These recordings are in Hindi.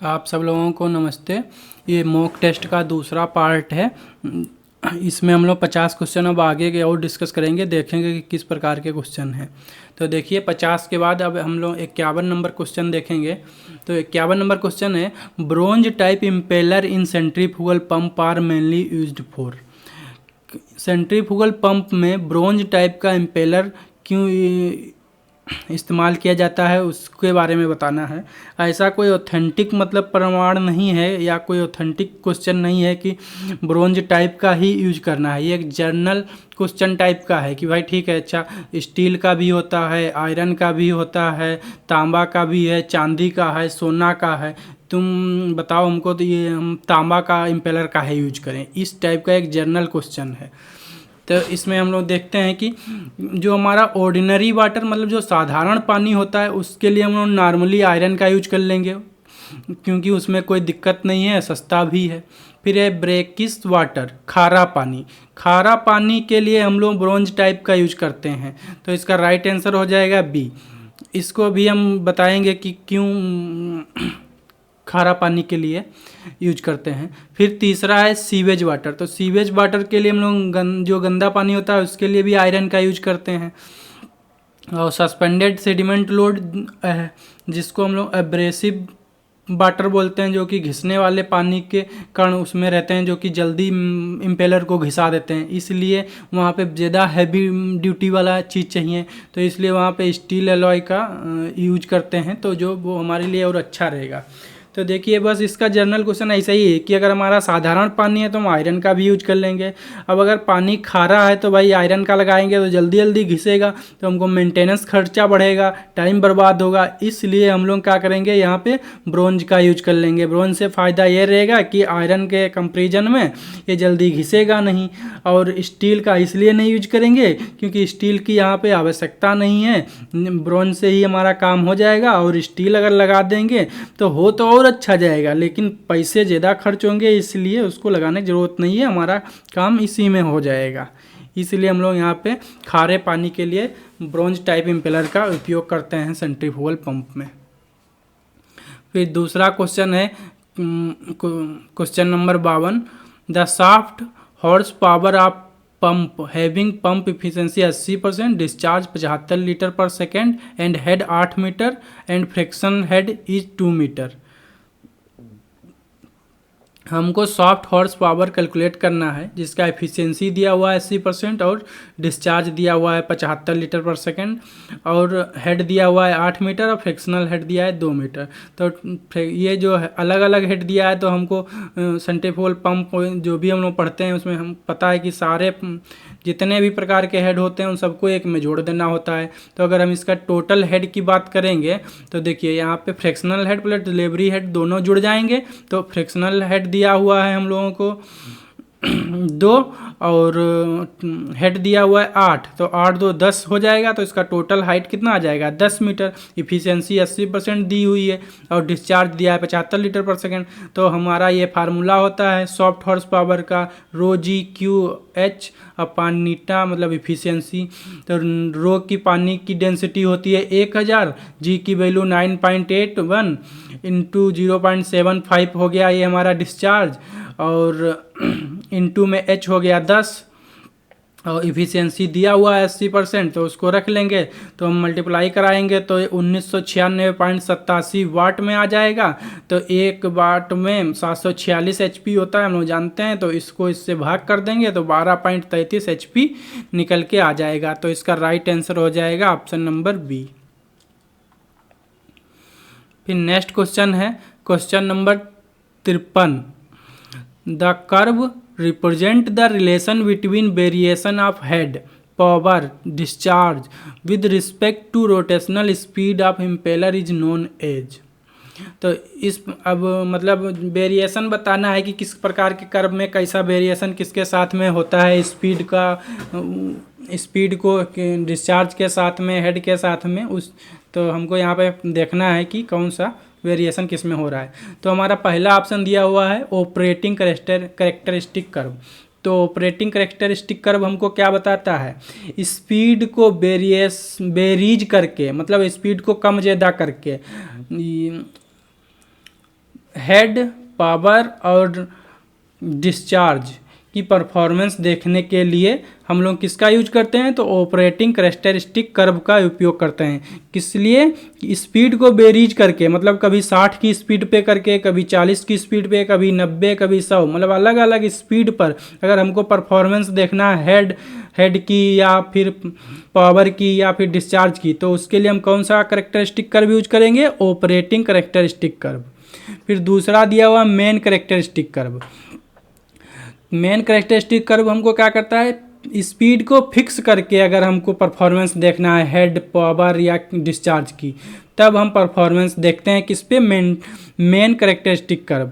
आप सब लोगों को नमस्ते। ये मॉक टेस्ट का दूसरा पार्ट है। इसमें हम लोग 50 क्वेश्चन अब आगे के और डिस्कस करेंगे, देखेंगे कि किस प्रकार के क्वेश्चन हैं। तो देखिए 50 के बाद अब हम लोग 51 नंबर क्वेश्चन देखेंगे। तो 51 नंबर क्वेश्चन है, bronze type impeller in centrifugal pump are mainly used for. Centrifugal pump में ब्रोंज टाइप का इम्पेलर क्यों इस्तेमाल किया जाता है उसके बारे में बताना है। ऐसा कोई ऑथेंटिक मतलब प्रमाण नहीं है या कोई ऑथेंटिक क्वेश्चन नहीं है कि ब्रोंज टाइप का ही यूज करना है। ये एक जर्नल क्वेश्चन टाइप का है कि भाई ठीक है, अच्छा स्टील का भी होता है, आयरन का भी होता है, तांबा का भी है, चांदी का है, सोना का है, तुम बताओ हमको तो ये हम तांबा का इम्पेलर का है यूज करें। इस टाइप का एक जर्नल क्वेश्चन है। तो इसमें हम लोग देखते हैं कि जो हमारा ऑर्डिनरी वाटर मतलब जो साधारण पानी होता है उसके लिए हम लोग नॉर्मली आयरन का यूज कर लेंगे क्योंकि उसमें कोई दिक्कत नहीं है, सस्ता भी है। फिर है ब्रेकिश वाटर, खारा पानी। खारा पानी के लिए हम लोग ब्रोंज टाइप का यूज करते हैं, तो इसका राइट आंसर हो जाएगा बी। इसको भी हम बताएंगे कि क्यों खारा पानी के लिए यूज करते हैं। फिर तीसरा है सीवेज वाटर। तो सीवेज वाटर के लिए हम लोग जो गंदा पानी होता है उसके लिए भी आयरन का यूज करते हैं। और सस्पेंडेड सेडिमेंट लोड जिसको हम लोग एब्रेसिव वाटर बोलते हैं, जो कि घिसने वाले पानी के कण उसमें रहते हैं जो कि जल्दी इम्पेलर को घिसा देते हैं, इसलिए वहाँ पे ज़्यादा हैवी ड्यूटी वाला चीज़ चाहिए, तो इसलिए वहाँ पे स्टील एलॉय का यूज करते हैं, तो जो वो हमारे लिए और अच्छा रहेगा। तो देखिए बस इसका जनरल क्वेश्चन ऐसा ही है कि अगर हमारा साधारण पानी है तो हम आयरन का भी यूज कर लेंगे। अब अगर पानी खारा है तो भाई आयरन का लगाएंगे तो जल्दी जल्दी घिसेगा, तो हमको मेंटेनेंस खर्चा बढ़ेगा, टाइम बर्बाद होगा, इसलिए हम लोग क्या करेंगे यहाँ पे ब्रोंज का यूज कर लेंगे। ब्रोंज से फ़ायदा ये रहेगा कि आयरन के कंपेरिजन में ये जल्दी घिसेगा नहीं। और स्टील का इसलिए नहीं यूज करेंगे क्योंकि स्टील की यहाँ पे आवश्यकता नहीं है, ब्रोंज से ही हमारा काम हो जाएगा। और स्टील अगर लगा देंगे तो हो तो और अच्छा जाएगा, लेकिन पैसे ज़्यादा खर्च होंगे, इसलिए उसको लगाने की ज़रूरत नहीं है, हमारा काम इसी में हो जाएगा। इसलिए हम लोग यहाँ पे खारे पानी के लिए ब्रोंज टाइप इम्पेलर का उपयोग करते हैं सेंट्रीफ्यूगल पंप में। फिर दूसरा क्वेश्चन है question number 52, the shaft horse power of pump having pump efficiency 80%, discharge 75 litre per second and head 8 metre and friction head is 2 metre. हमको सॉफ्ट हॉर्स पावर कैलकुलेट करना है जिसका एफिशिएंसी दिया हुआ है 80% और डिस्चार्ज दिया हुआ है 75 लीटर पर सेकेंड और हेड दिया हुआ है 8 मीटर और फ्रिक्शनल हेड दिया है 2 मीटर। तो ये जो अलग अलग हेड दिया है, तो हमको सेंट्रीफ्यूगल पंप जो भी हम लोग पढ़ते हैं उसमें हम पता है कि सारे जितने भी प्रकार के हेड होते हैं उन सबको एक में जोड़ देना होता है। तो अगर हम इसका टोटल हेड की बात करेंगे तो देखिए यहाँ पे frictional head plus delivery head दोनों जुड़ जाएंगे। तो फ्रिक्शनल हेड दिया हुआ है हम लोगों को 2 और हेड दिया हुआ है 8, तो 8 2 10 हो जाएगा। तो इसका टोटल हाइट कितना आ जाएगा 10 मीटर। इफिशिएंसी 80% दी हुई है और डिस्चार्ज दिया है 75 लीटर पर सेकेंड। तो हमारा ये फार्मूला होता है सॉफ्ट हॉर्स पावर का रो जी क्यू एच अपान नीटा मतलब इफिशिएंसी। तो रो की पानी की डेंसिटी होती है 1000, जी की वैल्यू 9.81 इंटू 0.75 हो गया ये हमारा डिस्चार्ज, और इंटू में एच हो गया 10 और इफिशिएंसी दिया हुआ है 80%, तो उसको रख लेंगे। तो हम मल्टीप्लाई कराएंगे तो 1996.87 वाट में आ जाएगा। तो 1 वाट में 746 HP होता है, हम लोग जानते हैं, तो इसको इससे भाग कर देंगे तो 12.33 HP निकल के आ जाएगा। तो इसका राइट आंसर हो जाएगा ऑप्शन नंबर बी। फिर नेक्स्ट क्वेश्चन है question number 53, the curve represent the relation between variation of head power discharge with respect to rotational speed of impeller is known as। तो इस अब मतलब वेरिएशन बताना है कि किस प्रकार के कर्व में कैसा वेरिएशन किसके साथ में होता है, स्पीड का स्पीड को डिस्चार्ज के साथ में हेड के साथ में उस, तो हमको यहाँ पे देखना है कि कौन सा वेरिएशन किस में हो रहा है। तो हमारा पहला ऑप्शन दिया हुआ है ऑपरेटिंग करेक्टरिस्टिक कर्व। तो ऑपरेटिंग करेक्टरिस्टिक कर्व हमको क्या बताता है, स्पीड को बेरीज करके मतलब स्पीड को कम ज़्यादा करके हेड, पावर और डिस्चार्ज की परफॉर्मेंस देखने के लिए हम लोग किसका यूज करते हैं, तो ऑपरेटिंग कैरेक्टरिस्टिक कर्व का उपयोग करते हैं। किस लिए? स्पीड को बेरीज करके, मतलब कभी 60 की स्पीड पे करके, कभी 40 की स्पीड पे, कभी 90, कभी 100, मतलब अलग अलग स्पीड पर अगर हमको परफॉर्मेंस देखना है हेड की या फिर पावर की या फिर डिस्चार्ज की, तो उसके लिए हम कौन सा कैरेक्टरिस्टिक कर्व यूज करेंगे? Operating characteristic curve. फिर दूसरा दिया हुआ main characteristic curve. Main characteristic curve हमको क्या करता है? स्पीड को फिक्स करके अगर हमको परफॉर्मेंस देखना है हेड, पावर या डिस्चार्ज की, तब हम परफॉर्मेंस देखते हैं किस पे? Main characteristic curve.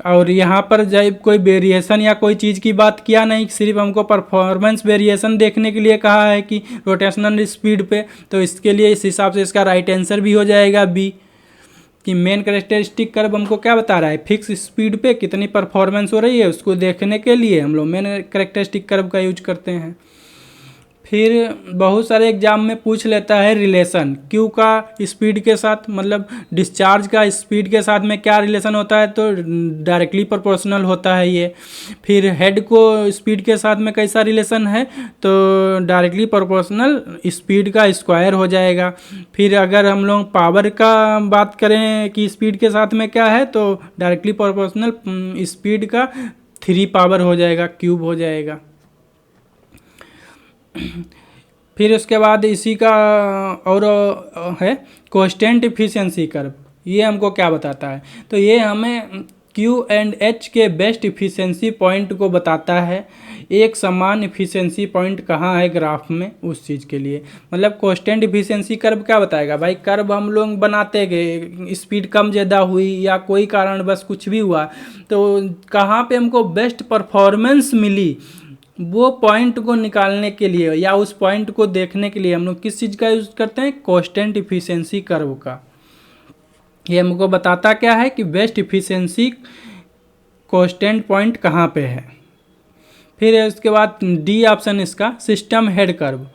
और यहाँ पर जब कोई वेरिएशन या कोई चीज़ की बात किया नहीं, सिर्फ हमको परफॉर्मेंस वेरिएशन देखने के लिए कहा है कि रोटेशनल स्पीड पे, तो इसके लिए इस हिसाब से इसका राइट आंसर भी हो जाएगा बी, कि मेन कैरेक्टरिस्टिक कर्व हमको क्या बता रहा है? फिक्स स्पीड पे कितनी परफॉर्मेंस हो रही है उसको देखने के लिए हम लोग मेन कैरेक्टरिस्टिक कर्व का यूज करते हैं। फिर बहुत सारे एग्जाम में पूछ लेता है रिलेशन क्यू का स्पीड के साथ, मतलब डिस्चार्ज का स्पीड के साथ में क्या रिलेशन होता है, तो डायरेक्टली प्रोपोर्शनल होता है ये। फिर हेड को स्पीड के साथ में कैसा रिलेशन है, तो डायरेक्टली प्रोपोर्शनल स्पीड का स्क्वायर हो जाएगा। फिर अगर हम लोग पावर का बात करें कि स्पीड के साथ में क्या है, तो डायरेक्टली प्रोपोर्शनल स्पीड का 3 पावर हो जाएगा, क्यूब हो जाएगा। फिर उसके बाद इसी का और है कांस्टेंट इफिशिएंसी कर्व। ये हमको क्या बताता है, तो ये हमें क्यू एंड एच के बेस्ट इफिशिएंसी पॉइंट को बताता है। एक समान इफिशिएंसी पॉइंट कहाँ है ग्राफ में उस चीज़ के लिए, मतलब कांस्टेंट इफिशिएंसी कर्व क्या बताएगा भाई? कर्व हम लोग बनाते गए, स्पीड कम ज़्यादा हुई या कोई कारण बस कुछ भी हुआ, तो कहाँ पे हमको बेस्ट परफॉर्मेंस मिली, वो पॉइंट को निकालने के लिए या उस पॉइंट को देखने के लिए हम लोग किस चीज़ का यूज़ करते हैं? कांस्टेंट इफिशिएंसी कर्व का। ये हमको बताता क्या है कि बेस्ट इफिशिएंसी कांस्टेंट पॉइंट कहाँ पे है। फिर उसके बाद डी ऑप्शन इसका system head curve.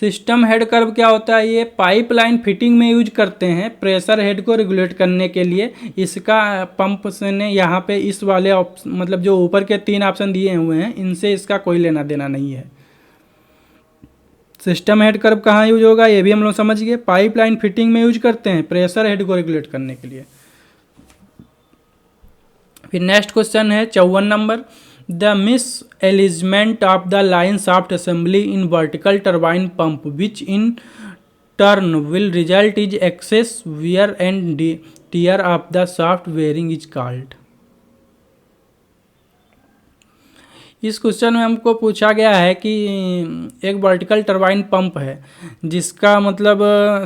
System head curve क्या होता है? ये पाइपलाइन फिटिंग में यूज करते हैं प्रेशर हेड को रेगुलेट करने के लिए। इसका पंप से ने यहाँ पे इस वाले मतलब जो ऊपर के 3 ऑप्शन दिए हुए हैं इनसे इसका कोई लेना देना नहीं है। सिस्टम हेड कर्व कहाँ यूज होगा ये भी हम लोग समझ गए, पाइपलाइन फिटिंग में यूज करते हैं प्रेशर हेड को रेगुलेट करने के लिए। फिर नेक्स्ट क्वेश्चन है 54 number, the misalignment of the line shaft assembly in vertical turbine pump which in turn will result is excess wear and tear of the shaft bearing is called. इस क्वेश्चन में हमको पूछा गया है कि एक वर्टिकल टरबाइन पंप है जिसका मतलब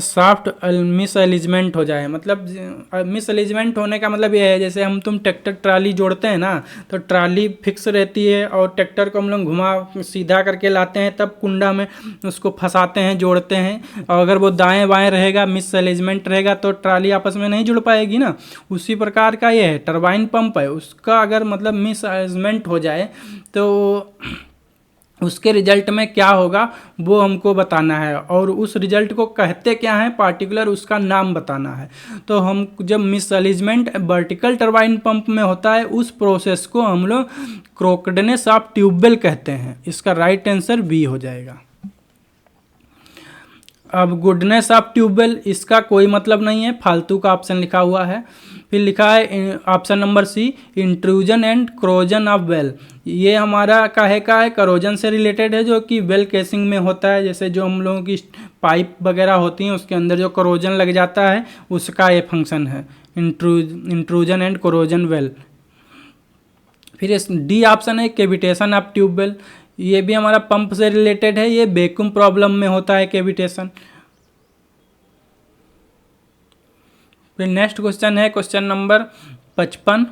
शाफ्ट मिस एलिजमेंट हो जाए, मतलब मिस एलिजमेंट होने का मतलब ये है जैसे हम तुम ट्रैक्टर ट्राली जोड़ते हैं ना, तो ट्राली फिक्स रहती है और ट्रैक्टर को हम लोग घुमा सीधा करके लाते हैं, तब कुंडा में उसको फंसाते हैं, जोड़ते हैं, और अगर वो दाएँ बाएँ रहेगा, मिस एलिजमेंट रहेगा तो ट्राली आपस में नहीं जुड़ पाएगी ना। उसी प्रकार का ये है टरबाइन पंप है, उसका अगर मतलब मिस एलिजमेंट हो जाए तो उसके रिजल्ट में क्या होगा वो हमको बताना है, और उस रिजल्ट को कहते क्या है पार्टिकुलर उसका नाम बताना है। तो हम जब मिस एलिजमेंट वर्टिकल टरबाइन पंप में होता है उस प्रोसेस को हम लोग क्रोकडनेस ऑफ ट्यूबवेल कहते हैं। इसका राइट आंसर बी हो जाएगा। अब गुडनेस ऑफ ट्यूबवेल इसका कोई मतलब नहीं है, फालतू का ऑप्शन लिखा हुआ है। फिर लिखा है option number C, intrusion and corrosion of well. ये हमारा काहे का है, करोजन से रिलेटेड है जो कि वेल केसिंग में होता है, जैसे जो हम लोगों की पाइप वगैरह होती हैं उसके अंदर जो करोजन लग जाता है उसका ये फंक्शन है, इंट्रूजन एंड क्रोजन वेल। फिर डी ऑप्शन है केविटेशन ऑफ ट्यूबवेल, ये भी हमारा पंप से रिलेटेड है, ये वैक्यूम प्रॉब्लम में होता है केविटेशन। फिर नेक्स्ट क्वेश्चन है question number 55,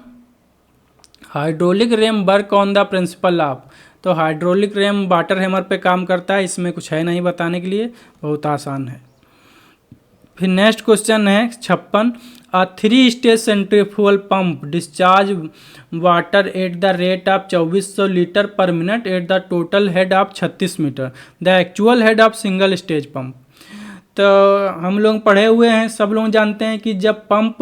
hydraulic RAM work on the principle of. तो हाइड्रोलिक रैम वाटर हैमर पे काम करता है, इसमें कुछ है नहीं बताने के लिए, बहुत आसान है। फिर नेक्स्ट क्वेश्चन है 56, a 3 stage centrifugal pump discharge water at the rate of 2400 litre per minute at the total head of 36 metre, the actual head of single stage pump. तो हम लोग पढ़े हुए हैं, सब लोग जानते हैं कि जब पंप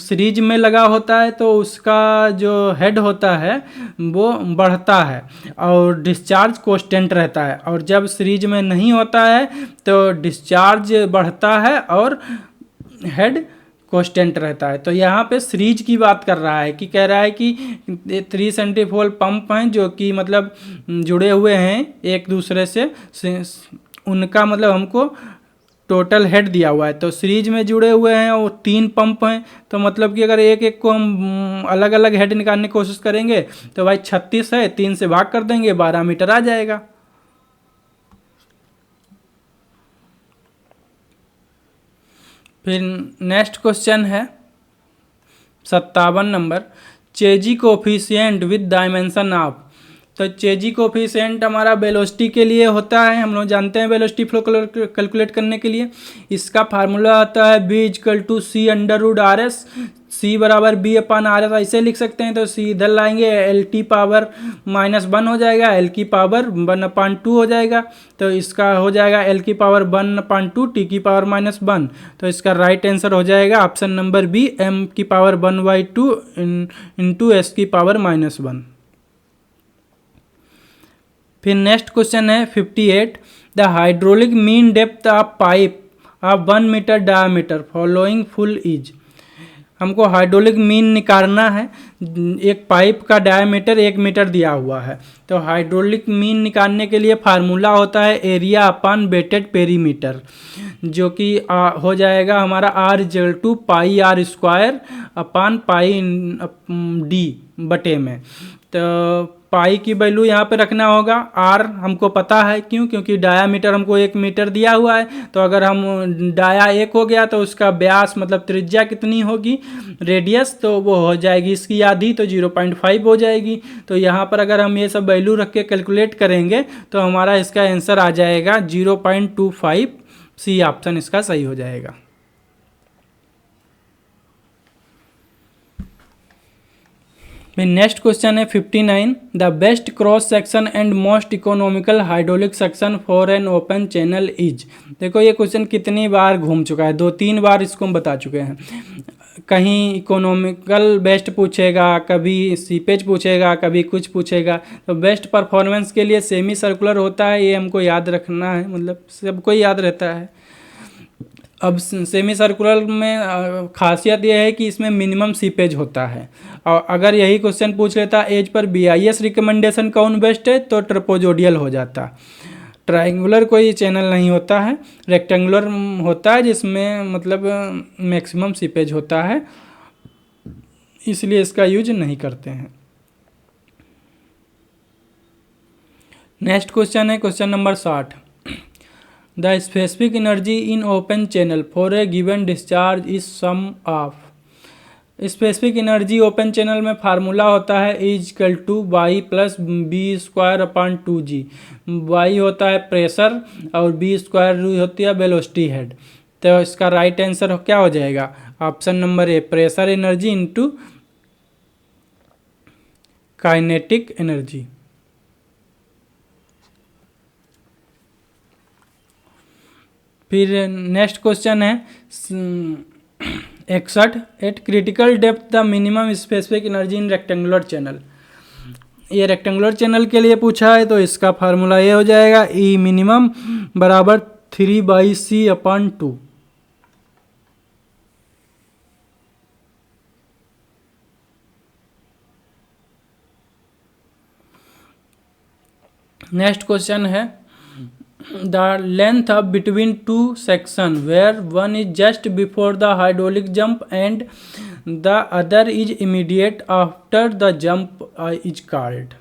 सीरीज में लगा होता है तो उसका जो हेड होता है वो बढ़ता है और डिस्चार्ज कांस्टेंट रहता है, और जब सीरीज में नहीं होता है तो डिस्चार्ज बढ़ता है और हेड कांस्टेंट रहता है। तो यहाँ पे सीरीज की बात कर रहा है कि कह रहा है कि 3 सेंट्रीफ्यूगल पंप हैं जो कि मतलब जुड़े हुए हैं एक दूसरे से उनका मतलब हमको टोटल हेड दिया हुआ है। तो सीरीज में जुड़े हुए हैं और 3 पंप हैं, तो मतलब कि अगर एक एक को हम अलग अलग हेड निकालने की कोशिश करेंगे तो भाई 36 है, 3 से भाग कर देंगे 12 मीटर आ जाएगा। फिर नेक्स्ट क्वेश्चन है 57 number, चेजी coefficient with dimension of. तो चेजी कोफिशिएंट हमारा वेलोसिटी के लिए होता है, हम लोग जानते हैं वेलोसिटी फ्लो कैलकुलेट करने के लिए इसका फार्मूला आता है B=C√RS, C बराबर B/RS ऐसे लिख सकते हैं। तो C इधर लाएंगे L पावर -1 हो जाएगा, L की पावर 1/2 हो जाएगा, तो इसका हो जाएगा L की पावर 1/2 T की पावर -1। तो इसका राइट आंसर हो जाएगा ऑप्शन नंबर B, M की पावर 1/2 इंटू S की पावर -1। फिर नेक्स्ट क्वेश्चन है 58, the hydraulic mean depth of pipe of 1 metre diameter following full is. हमको हाइड्रोलिक मीन निकालना है, एक पाइप का डायमीटर 1 मीटर दिया हुआ है। तो हाइड्रोलिक मीन निकालने के लिए फार्मूला होता है एरिया अपॉन वेटेड पेरीमीटर, जो कि हो जाएगा हमारा R=πr² अपॉन πd बटे में। तो पाई की वैल्यू यहाँ पे रखना होगा, आर हमको पता है क्यों, क्योंकि डायामीटर हमको 1 मीटर दिया हुआ है। तो अगर हम डाया 1 हो गया तो उसका व्यास मतलब त्रिज्या कितनी होगी, रेडियस, तो वो हो जाएगी इसकी आधी, तो 0.5 हो जाएगी। तो यहाँ पर अगर हम ये सब वैल्यू रख के कैलकुलेट करेंगे तो हमारा इसका आंसर आ जाएगा 0.25। सी ऑप्शन इसका सही हो जाएगा। नेक्स्ट क्वेश्चन है 59, the best cross section and most economical hydraulic section for an open channel is. देखो ये क्वेश्चन कितनी बार घूम चुका है, 2-3 बार इसको हम बता चुके हैं। कहीं इकोनॉमिकल बेस्ट पूछेगा, कभी सीपेज पूछेगा, कभी कुछ पूछेगा। तो बेस्ट परफॉर्मेंस के लिए सेमी सर्कुलर होता है, ये हमको याद रखना है, मतलब सबको याद रहता है। अब सेमी सर्कुलर में खासियत यह है कि इसमें मिनिमम सीपेज होता है। और अगर यही क्वेश्चन पूछ लेता एज पर BIS रिकमेंडेशन कौन बेस्ट है तो ट्रपोजोडियल हो जाता। ट्रायंगुलर कोई चैनल नहीं होता है, रेक्टेंगुलर होता है जिसमें मतलब मैक्सिमम सीपेज होता है, इसलिए इसका यूज नहीं करते हैं। नेक्स्ट क्वेश्चन है question number 60, the specific energy in open channel for a given discharge is sum of. Specific energy open channel में फार्मूला होता है Y + B²/2g। Y होता है प्रेशर और B² होती है वेलोसिटी हेड। तो इसका राइट आंसर क्या हो जाएगा, ऑप्शन नंबर ए, pressure energy into kinetic energy. फिर नेक्स्ट क्वेश्चन है 61, eight critical depth the minimum specific energy in rectangular channel. ये रेक्टेंगुलर चैनल के लिए पूछा है, तो इसका फार्मूला ये हो जाएगा E मिनिमम बराबर 3/c/2। नेक्स्ट क्वेश्चन है the length of between two section where one is just before the hydraulic jump and the other is immediate after the jump is called।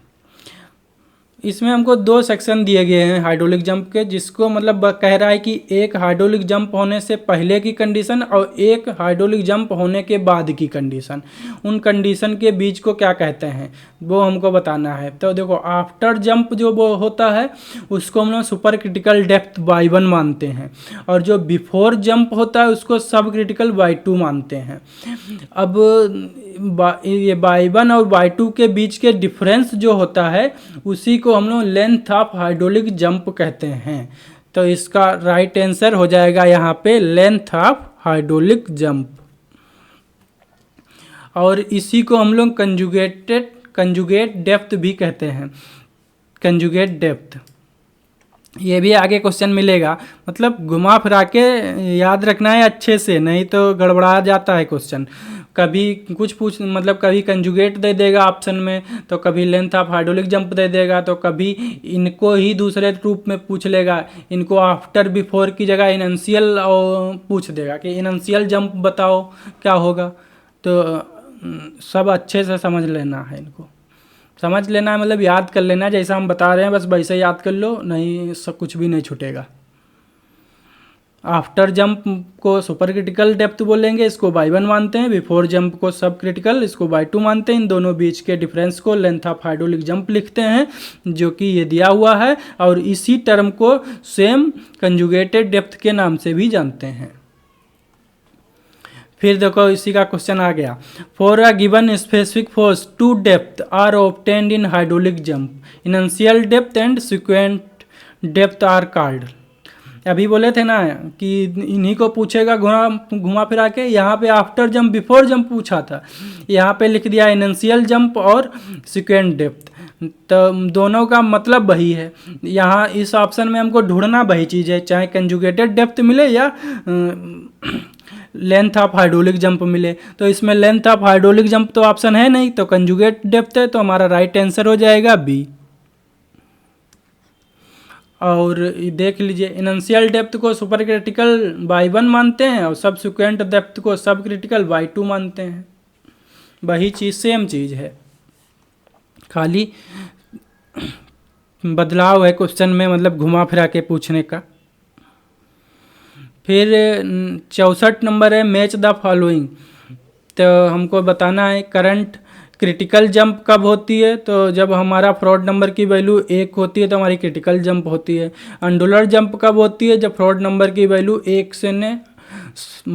इसमें हमको 2 सेक्शन दिए गए हैं हाइड्रोलिक जंप के, जिसको मतलब कह रहा है कि एक हाइड्रोलिक जंप होने से पहले की कंडीशन और एक हाइड्रोलिक जंप होने के बाद की कंडीशन, उन कंडीशन के बीच को क्या कहते हैं वो हमको बताना है। तो देखो आफ्टर जंप जो वो होता है उसको हम लोग सुपर क्रिटिकल डेप्थ Y1 मानते हैं, और जो बिफोर जंप होता है उसको सब क्रिटिकल Y2 मानते हैं। अब ये Y1 और Y2 के बीच के डिफरेंस जो होता है उसी को हम लोग लेंथ ऑफ हाइड्रोलिक जंप कहते हैं। तो इसका राइट आंसर हो जाएगा यहाँ पे लेंथ ऑफ हाइड्रोलिक जंप। और इसी को हम लोग कंजुगेट डेप्थ भी कहते हैं, कंजुगेट डेप्थ। ये भी आगे क्वेश्चन मिलेगा, मतलब घुमा फिरा के याद रखना है अच्छे से, नहीं तो गड़बड़ा जाता है क्वेश्चन। कभी कुछ मतलब कभी कंजुगेट दे देगा ऑप्शन में, तो कभी लेंथ ऑफ हाइड्रोलिक जंप दे देगा, तो कभी इनको ही दूसरे रूप में पूछ लेगा, इनको आफ्टर बिफोर की जगह इनिशियल पूछ देगा कि इनिशियल जंप बताओ क्या होगा। तो सब अच्छे से समझ लेना है, इनको समझ लेना है, मतलब याद कर लेना है, जैसा हम बता रहे हैं बस वैसे याद कर लो, नहीं सब कुछ भी नहीं छूटेगा। आफ्टर जंप को सुपर क्रिटिकल डेप्थ बोलेंगे, इसको बाई 1 मानते हैं। बिफोर जंप को सब क्रिटिकल, इसको बाई 2 मानते हैं। इन दोनों बीच के डिफरेंस को लेंथ ऑफ हाइड्रोलिक जंप लिखते हैं, जो कि ये दिया हुआ है। और इसी टर्म को सेम कंजुगेटेड डेप्थ के नाम से भी जानते हैं। फिर देखो इसी का क्वेश्चन आ गया, for a given specific force two depth are obtained in hydraulic jump, initial depth and sequent depth are called. अभी बोले थे ना कि इन्हीं को पूछेगा घुमा फिरा के, यहाँ पे आफ्टर जंप बिफोर जंप पूछा था, यहाँ पे लिख दिया इनिशियल जंप और सिक्वेंट डेप्थ, तो दोनों का मतलब वही है। यहाँ इस ऑप्शन में हमको ढूंढना वही चीज़ है, चाहे कंजुगेटेड डेप्थ मिले या लेंथ ऑफ हाइड्रोलिक जंप मिले। तो इसमें लेंथ ऑफ हाइड्रोलिक जंप तो ऑप्शन है नहीं, तो कंजुगेट डेप्थ है, तो हमारा राइट आंसर हो जाएगा बी। और देख लीजिए, इनिशियल डेप्थ को सुपर क्रिटिकल बाई 1 मानते हैं और सब सिक्वेंट डेप्थ को सब क्रिटिकल बाई 2 मानते हैं। वही चीज़ सेम चीज़ है, खाली बदलाव है क्वेश्चन में, मतलब घुमा फिरा के पूछने का। फिर 64 नंबर है मैच द फॉलोइंग। तो हमको बताना है करंट क्रिटिकल जंप कब होती है, तो जब हमारा फ्रॉड नंबर की वैल्यू 1 होती है तो हमारी क्रिटिकल जंप होती है। अंडुलर जंप कब होती है, जब फ्रॉड नंबर की वैल्यू 1 से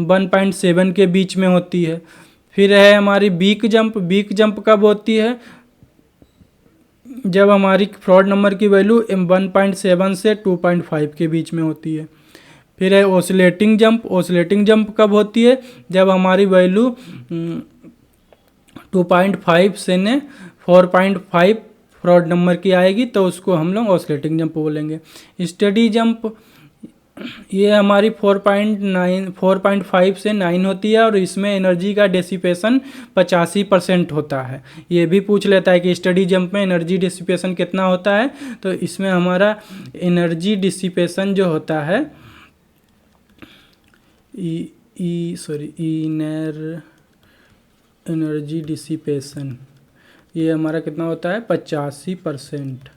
1.7 के बीच में होती है। फिर है हमारी वीक जंप कब होती है, जब हमारी फ्रॉड नंबर की वैल्यू 1.7 से 2.5 के बीच में होती है। फिर है ओसिलेटिंग जंप कब होती है, जब हमारी वैल्यू 2.5 से 4.5 फ्रॉड नंबर की आएगी, तो उसको हम लोग ओसिलेटिंग जंप बोलेंगे। स्टेडी जंप ये हमारी 4.5 से 9 होती है, और इसमें एनर्जी का डिसिपेशन 85% होता है। ये भी पूछ लेता है कि स्टडी जंप में एनर्जी डिसिपेशन कितना होता है, तो इसमें हमारा एनर्जी डिसिपेशन जो होता है एनर्जी डिसिपेशन ये हमारा कितना होता है 85%।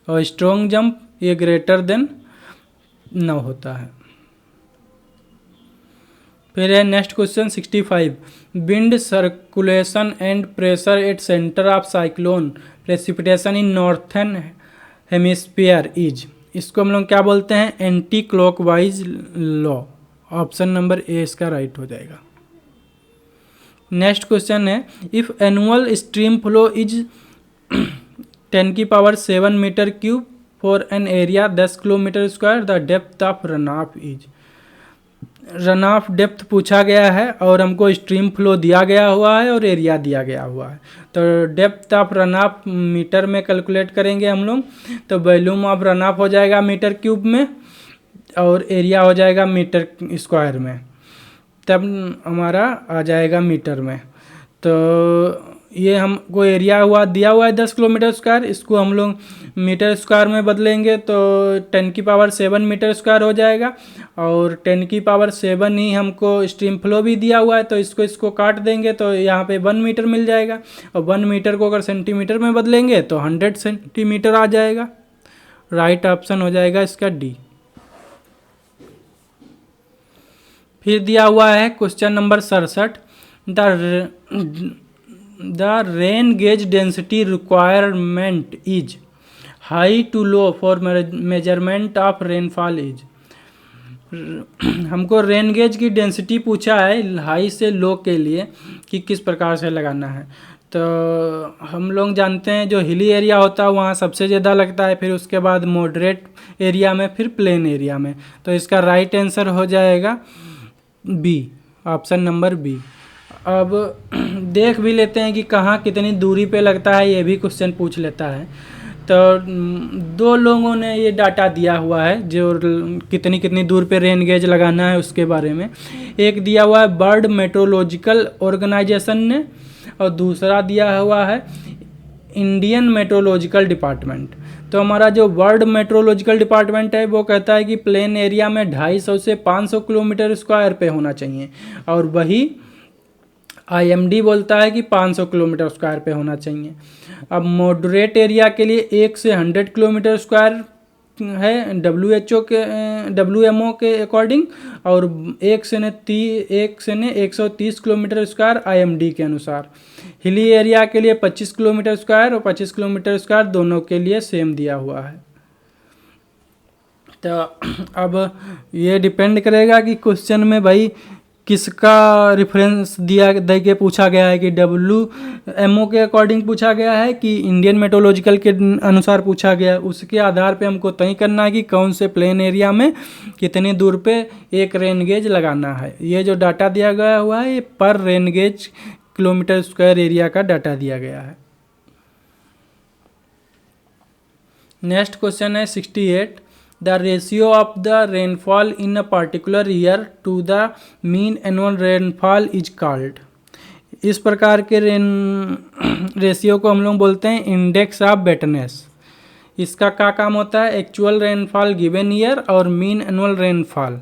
और स्ट्रॉन्ग जंप ये ग्रेटर देन 9 होता है। फिर है next question 65, wind circulation and pressure at centre of cyclone precipitation in northern hemisphere is. इसको हम लोग क्या बोलते हैं, anti clockwise law. Option number A इसका राइट हो जाएगा। नेक्स्ट क्वेश्चन है, if annual stream flow is 10⁻⁷ metre cube for an area 10 kilometre square, the depth of run off is. Run of depth पूछा गया है और हमको स्ट्रीम फ्लो दिया गया हुआ है और एरिया दिया गया हुआ है। तो depth of run off metre में कैलकुलेट करेंगे हम लोग, तो वॉल्यूम ऑफ रन ऑफ हो जाएगा मीटर क्यूब में और एरिया हो जाएगा मीटर स्क्वायर में, तब हमारा आ जाएगा मीटर में। तो ये हमको एरिया दिया हुआ है 10 किलोमीटर स्क्वायर, इसको हम लोग मीटर स्क्वायर में बदलेंगे तो 10⁻⁷ मीटर स्क्वायर हो जाएगा। और 10⁻⁷ ही हमको स्ट्रीम फ्लो भी दिया हुआ है, तो इसको काट देंगे तो यहाँ पे 1 मीटर मिल जाएगा। और 1 मीटर को अगर सेंटीमीटर में बदलेंगे तो 100 सेंटीमीटर आ जाएगा। राइट ऑप्शन हो जाएगा इसका डी। फिर दिया हुआ है question number 67, the rain gauge density requirement is high to low for measurement of rainfall is. हमको रेन गेज की डेंसिटी पूछा है हाई से लो के लिए कि किस प्रकार से लगाना है। तो हम लोग जानते हैं जो हिली एरिया होता है वहाँ सबसे ज़्यादा लगता है, फिर उसके बाद मॉडरेट एरिया में, फिर प्लेन एरिया में। तो इसका राइट आंसर हो जाएगा बी, ऑप्शन नंबर बी। अब देख भी लेते हैं कि कहाँ कितनी दूरी पे लगता है, ये भी क्वेश्चन पूछ लेता है। तो दो लोगों ने ये डाटा दिया हुआ है जो कितनी कितनी दूर पे रेन गेज लगाना है उसके बारे में। एक दिया हुआ है बर्ड मेट्रोलॉजिकल ऑर्गेनाइजेशन ने, और दूसरा दिया हुआ है इंडियन मेट्रोलॉजिकल डिपार्टमेंट। तो हमारा जो वर्ल्ड मेट्रोलॉजिकल डिपार्टमेंट है वो कहता है कि प्लेन एरिया में 250 से 500 किलोमीटर स्क्वायर पे होना चाहिए, और वही IMD बोलता है कि 500 किलोमीटर स्क्वायर पे होना चाहिए। अब मॉडरेट एरिया के लिए 1 से 100 किलोमीटर स्क्वायर है WMO के अकॉर्डिंग, और 1 से 130 किलोमीटर स्क्वायर IMD के अनुसार। हिली एरिया के लिए 25 किलोमीटर स्क्वायर और 25 किलोमीटर स्क्वायर दोनों के लिए सेम दिया हुआ है। तो अब ये डिपेंड करेगा कि क्वेश्चन में भाई किसका रेफरेंस दिया दे के पूछा गया है, कि WMO के अकॉर्डिंग पूछा गया है कि इंडियन मेट्रोलॉजिकल के अनुसार पूछा गया। उसके आधार पे हमको तय करना है कि कौन से प्लेन एरिया में कितनी दूर पे एक रेन गेज लगाना है। ये जो डाटा दिया गया हुआ है ये per rain gauge kilometre square area का डाटा दिया गया है। नेक्स्ट क्वेश्चन है 68, the ratio of the rainfall in a particular year to the mean annual rainfall is called. इस प्रकार के रेशियो को हम लोग बोलते हैं इंडेक्स ऑफ वेटनेस। इसका क्या काम होता है, एक्चुअल रेनफॉल गिवन ईयर और मीन एनुअल रेनफॉल।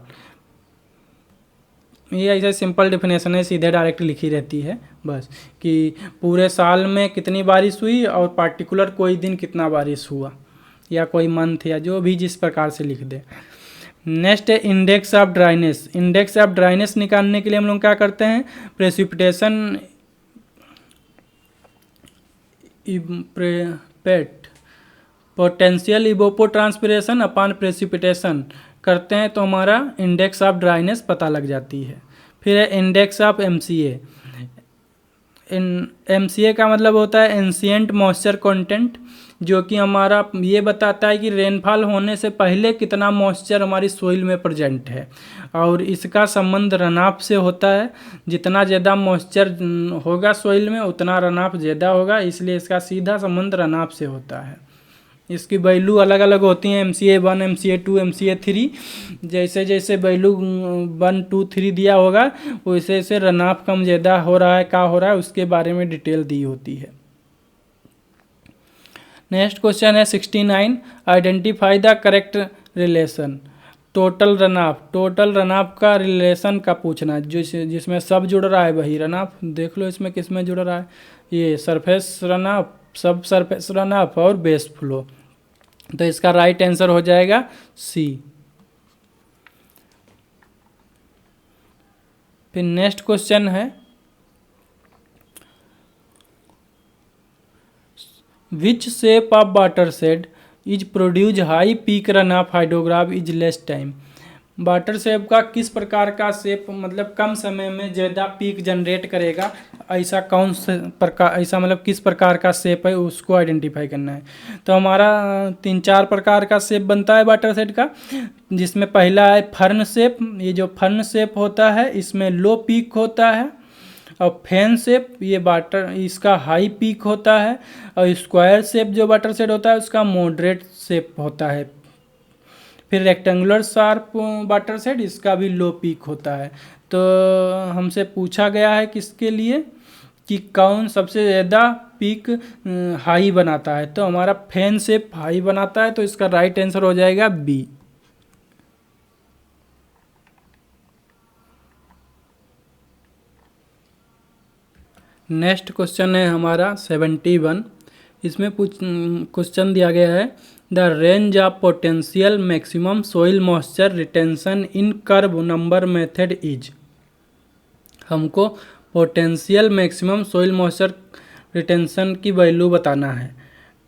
ये ऐसा सिंपल डेफिनेशन है, सीधे डायरेक्ट लिखी रहती है बस, कि पूरे साल में कितनी बारिश हुई और पार्टिकुलर कोई दिन कितना बारिश हुआ, या कोई मंथ, या जो भी जिस प्रकार से लिख दे। नेक्स्ट है index of dryness. Index of dryness निकालने के लिए हम लोग क्या करते हैं, प्रेसिपिटेशन पोटेंशियल इवोपोट्रांसपिरेशन अपॉन प्रेसिपिटेशन करते हैं, तो हमारा इंडेक्स ऑफ ड्राइनेस पता लग जाती है। फिर है इंडेक्स ऑफ MCA। MCA का मतलब होता है एंशिएंट मॉइस्चर कंटेंट, जो कि हमारा ये बताता है कि रेनफॉल होने से पहले कितना मॉइस्चर हमारी सोइल में प्रेजेंट है, और इसका संबंध रनऑफ से होता है। जितना ज़्यादा मॉइस्चर होगा सोइल में उतना रनऑफ ज़्यादा होगा, इसलिए इसका सीधा संबंध रनऑफ से होता है। इसकी वैल्यू अलग अलग होती हैं, MCA 1, MCA 2, MCA 3। जैसे जैसे वैल्यू 1, 2, 3 दिया होगा वैसे वैसे रनऑफ कम ज़्यादा हो रहा है, क्या हो रहा है उसके बारे में डिटेल दी होती है। नेक्स्ट क्वेश्चन है 69, identify the correct relation. Total runoff का रिलेशन का पूछना है, जिसमें सब जुड़ रहा है वही रनऑफ। देख लो इसमें किस में जुड़ रहा है, ये सरफेस रनऑफ, सब सरफेस रनऑफ और बेस फ्लो। तो इसका राइट आंसर हो जाएगा C। फिर नेक्स्ट क्वेश्चन है which shape of water shade is produce high peak run of hydrograph is less time. Water shape का किस प्रकार का शेप मतलब कम समय में ज़्यादा पीक जनरेट करेगा, ऐसा कौन से प्रकार, ऐसा मतलब किस प्रकार का शेप है उसको आइडेंटिफाई करना है। तो हमारा 3-4 प्रकार का शेप बनता है वाटर शेड का, जिसमें पहला है फर्न शेप। ये जो फर्न शेप होता है इसमें लो पीक होता है, और फैन शेप ये वाटर इसका हाई पीक होता है, और स्क्वायर शेप जो वाटर शेड होता है उसका मॉडरेट शेप होता है। फिर रेक्टेंगुलर शार्प वाटर शेड इसका भी लो पीक होता है। तो हमसे पूछा गया है किसके लिए कि कौन सबसे ज़्यादा पीक हाई बनाता है, तो हमारा फैन शेप हाई बनाता है, तो इसका राइट आंसर हो जाएगा B। नेक्स्ट क्वेश्चन है हमारा 71। इसमें क्वेश्चन दिया गया है the range of potential maximum soil moisture retention in curve number method is. हमको potential maximum soil moisture retention की वैल्यू बताना है,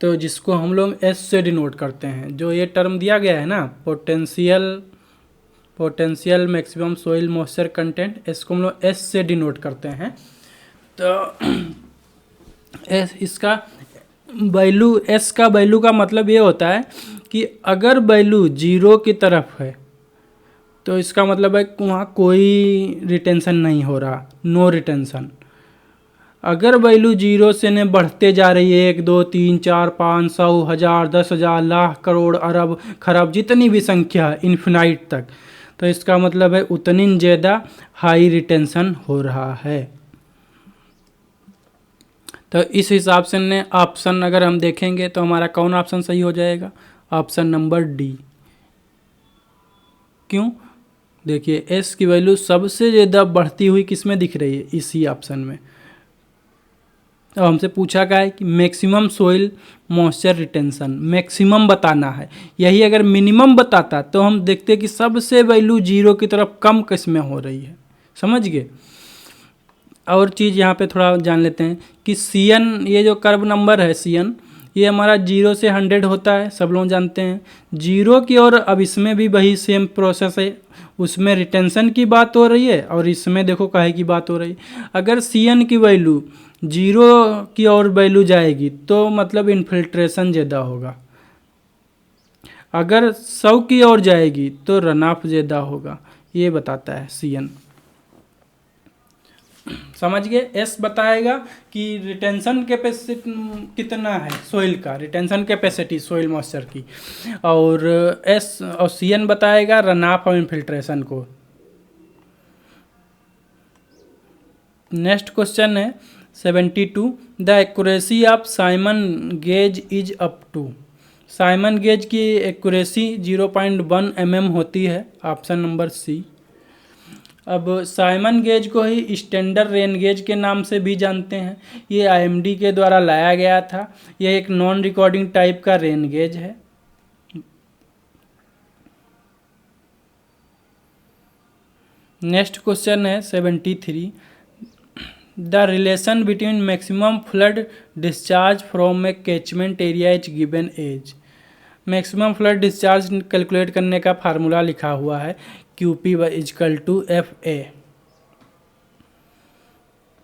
तो जिसको हम लोग S से डिनोट करते हैं। जो ये टर्म दिया गया है ना potential maximum soil moisture content, इसको हम लोग S से डिनोट करते हैं। तो एस इसका वैल्यू, एस का वैल्यू का मतलब ये होता है कि अगर वैल्यू जीरो की तरफ है तो इसका मतलब है कि वहाँ कोई रिटेंशन नहीं हो रहा, नो रिटेंशन। अगर वैल्यू जीरो से ने बढ़ते जा रही है, 1 2 3 4 5 100 1000 10,000 लाख करोड़ अरब खरब जितनी भी संख्या है इन्फिनाइट तक, तो इसका मतलब है उतनी ज़्यादा हाई रिटेंशन हो रहा है। तो इस हिसाब से ने ऑप्शन अगर हम देखेंगे तो हमारा कौन ऑप्शन सही हो जाएगा? Option number D. क्यों? देखिए एस की वैल्यू सबसे ज़्यादा बढ़ती हुई किस में दिख रही है? इसी ऑप्शन में। अब हमसे पूछा क्या है कि maximum soil moisture retention, maximum बताना है। यही अगर मिनिमम बताता तो हम देखते कि सबसे वैल्यू जीरो की तरफ कम किस में हो रही है। समझ गए? और चीज़ यहाँ पे थोड़ा जान लेते हैं कि सी एन, ये जो कर्व नंबर है सी एन, ये हमारा 0 से 100 होता है, सब लोग जानते हैं। जीरो की और अब इसमें भी वही सेम प्रोसेस है, उसमें रिटेंशन की बात हो रही है और इसमें देखो काहे की बात हो रही है। अगर सी एन की वैल्यू जीरो की ओर वैल्यू जाएगी तो मतलब इन्फिल्ट्रेशन ज़्यादा होगा, अगर 100 की ओर जाएगी तो रन ऑफ ज़्यादा होगा, ये बताता है सी एन। समझ गए? एस बताएगा कि रिटेंशन कैपेसिटी कितना है सोइल का, रिटेंशन कैपेसिटी सोइल मॉइस्चर की, और एस और सी एन बताएगा रन ऑफ और इन्फिल्ट्रेशन को। नेक्स्ट क्वेश्चन है 72, the accuracy of Symon gauge is up to. Symon gauge की एक्यूरेसी 0.1 mm होती है, ऑप्शन नंबर सी। अब साइमन गेज को ही स्टैंडर्ड रेन गेज के नाम से भी जानते हैं। ये आईएमडी के द्वारा लाया गया था। यह एक नॉन रिकॉर्डिंग टाइप का रेन गेज है। नेक्स्ट क्वेश्चन है 73, the relation between maximum flood discharge from a catchment area is given as. Maximum flood discharge calculate करने का फार्मूला लिखा हुआ है QP इजकल टू FA।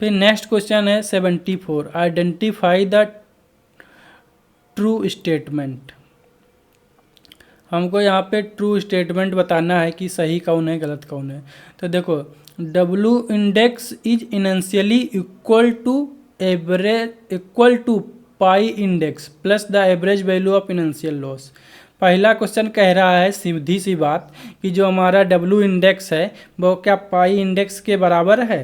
फिर नेक्स्ट क्वेश्चन है 74, आइडेंटिफाई द ट्रू स्टेटमेंट। हमको यहाँ पे ट्रू स्टेटमेंट बताना है कि सही कौन है गलत कौन है। तो देखो W index is initially equal to phi index plus the average value of initial loss. पहला क्वेश्चन कह रहा है सीधी सी बात कि जो हमारा W इंडेक्स है वो क्या पाई इंडेक्स के बराबर है।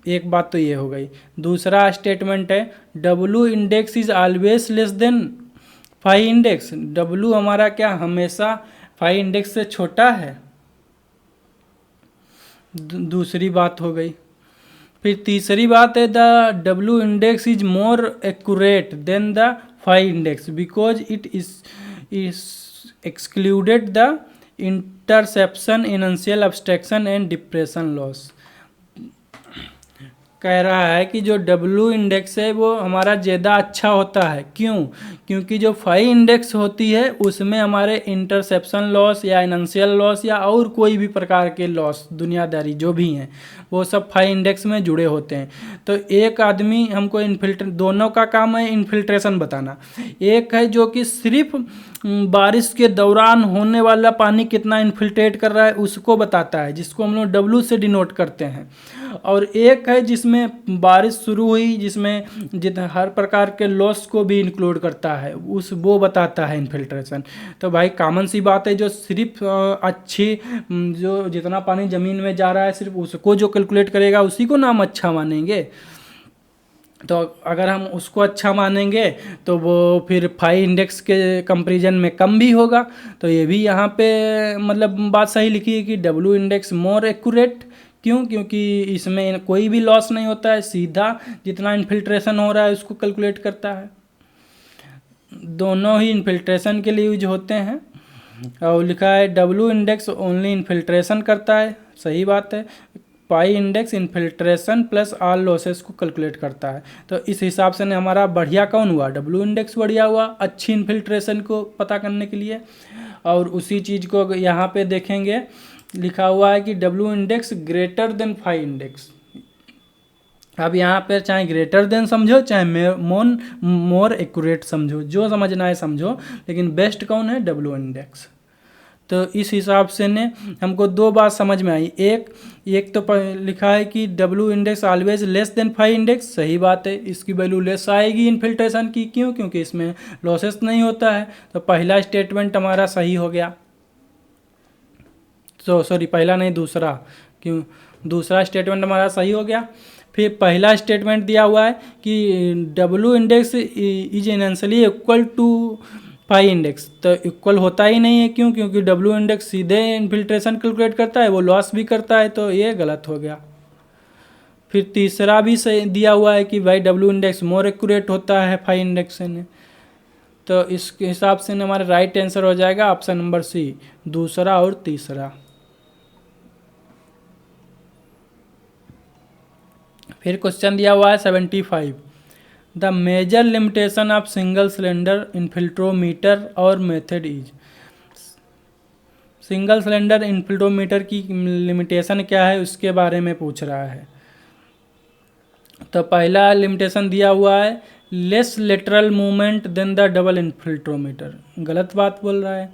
एक बात तो ये हो गई। दूसरा स्टेटमेंट है W index is always less than phi index. W हमारा क्या हमेशा फाई इंडेक्स से छोटा है, दूसरी बात हो गई। फिर तीसरी बात है the W index is more accurate than the phi index because it is excluded the interception, initial abstraction and depression loss. कह रहा है कि जो W इंडेक्स है वो हमारा ज़्यादा अच्छा होता है। क्यों? क्योंकि जो फाई इंडेक्स होती है उसमें हमारे इंटरसेप्शन लॉस या इनेंशियल लॉस या और कोई भी प्रकार के लॉस दुनियादारी जो भी हैं वो सब फाई इंडेक्स में जुड़े होते हैं। तो एक आदमी हमको दोनों का काम है इन्फिल्ट्रेशन बताना। एक है जो कि सिर्फ बारिश के दौरान होने वाला पानी कितना इन्फिल्ट्रेट कर रहा है उसको बताता है, जिसको हम लोग W से डिनोट करते हैं। और एक है जिसमें बारिश शुरू हुई, जिसमें हर प्रकार के लॉस को भी इंक्लूड करता है, वो बताता है इन्फिल्ट्रेशन। तो भाई कॉमन सी बात है, जो सिर्फ अच्छी जो जितना पानी ज़मीन में जा रहा है सिर्फ उसको जो कैलकुलेट करेगा उसी को नाम अच्छा मानेंगे। तो अगर हम उसको अच्छा मानेंगे तो वो फिर फाई इंडेक्स के कंपैरिजन में कम भी होगा। तो ये भी यहाँ पे मतलब बात सही लिखी है कि W इंडेक्स मोर एक्यूरेट। क्यों? क्योंकि इसमें कोई भी लॉस नहीं होता है, सीधा जितना इन्फिल्ट्रेशन हो रहा है उसको कैलकुलेट करता है। दोनों ही इन्फिल्ट्रेशन के लिए यूज होते हैं। और लिखा है W इंडेक्स ओनली इन्फिल्ट्रेशन करता है, सही बात है। Phi index infiltration plus all losses को कैलकुलेट करता है। तो इस हिसाब से हमारा बढ़िया कौन हुआ? W इंडेक्स बढ़िया हुआ अच्छी इन्फिल्ट्रेशन को पता करने के लिए। और उसी चीज़ को यहाँ पे देखेंगे लिखा हुआ है कि W index greater than phi index. अब यहाँ पर चाहे ग्रेटर देन समझो, चाहे मोर एक्यूरेट समझो, जो समझना है समझो, लेकिन बेस्ट कौन है? W index. तो इस हिसाब से ने हमको दो बात समझ में आई। एक तो लिखा है कि W index always less than phi index, सही बात है, इसकी वैल्यू लेस आएगी इन्फिल्ट्रेशन की। क्यों? क्योंकि इसमें लॉसेस नहीं होता है। तो पहला स्टेटमेंट हमारा सही हो गया। तो सॉरी, पहला नहीं, दूसरा, क्यों? दूसरा स्टेटमेंट हमारा सही हो गया। फिर पहला स्टेटमेंट दिया हुआ है कि W index is initially equal to phi index, तो इक्वल होता ही नहीं है। क्यों? क्योंकि डब्ल्यू इंडेक्स सीधे इन्फिल्ट्रेशन कैलकुलेट करता है, वो लॉस भी करता है, तो ये गलत हो गया। फिर तीसरा भी सही दिया हुआ है कि भाई डब्ल्यू इंडेक्स मोर एक्यूरेट होता है पाई इंडेक्स से। तो इसके हिसाब से हमारा राइट आंसर हो जाएगा ऑप्शन नंबर सी, दूसरा और तीसरा। फिर क्वेश्चन दिया हुआ है 75, the major limitation of single cylinder infiltrometer और method is. Single cylinder infiltrometer की लिमिटेशन क्या है उसके बारे में पूछ रहा है। तो पहला लिमिटेशन दिया हुआ है less lateral movement than the double infiltrometer. गलत बात बोल रहा है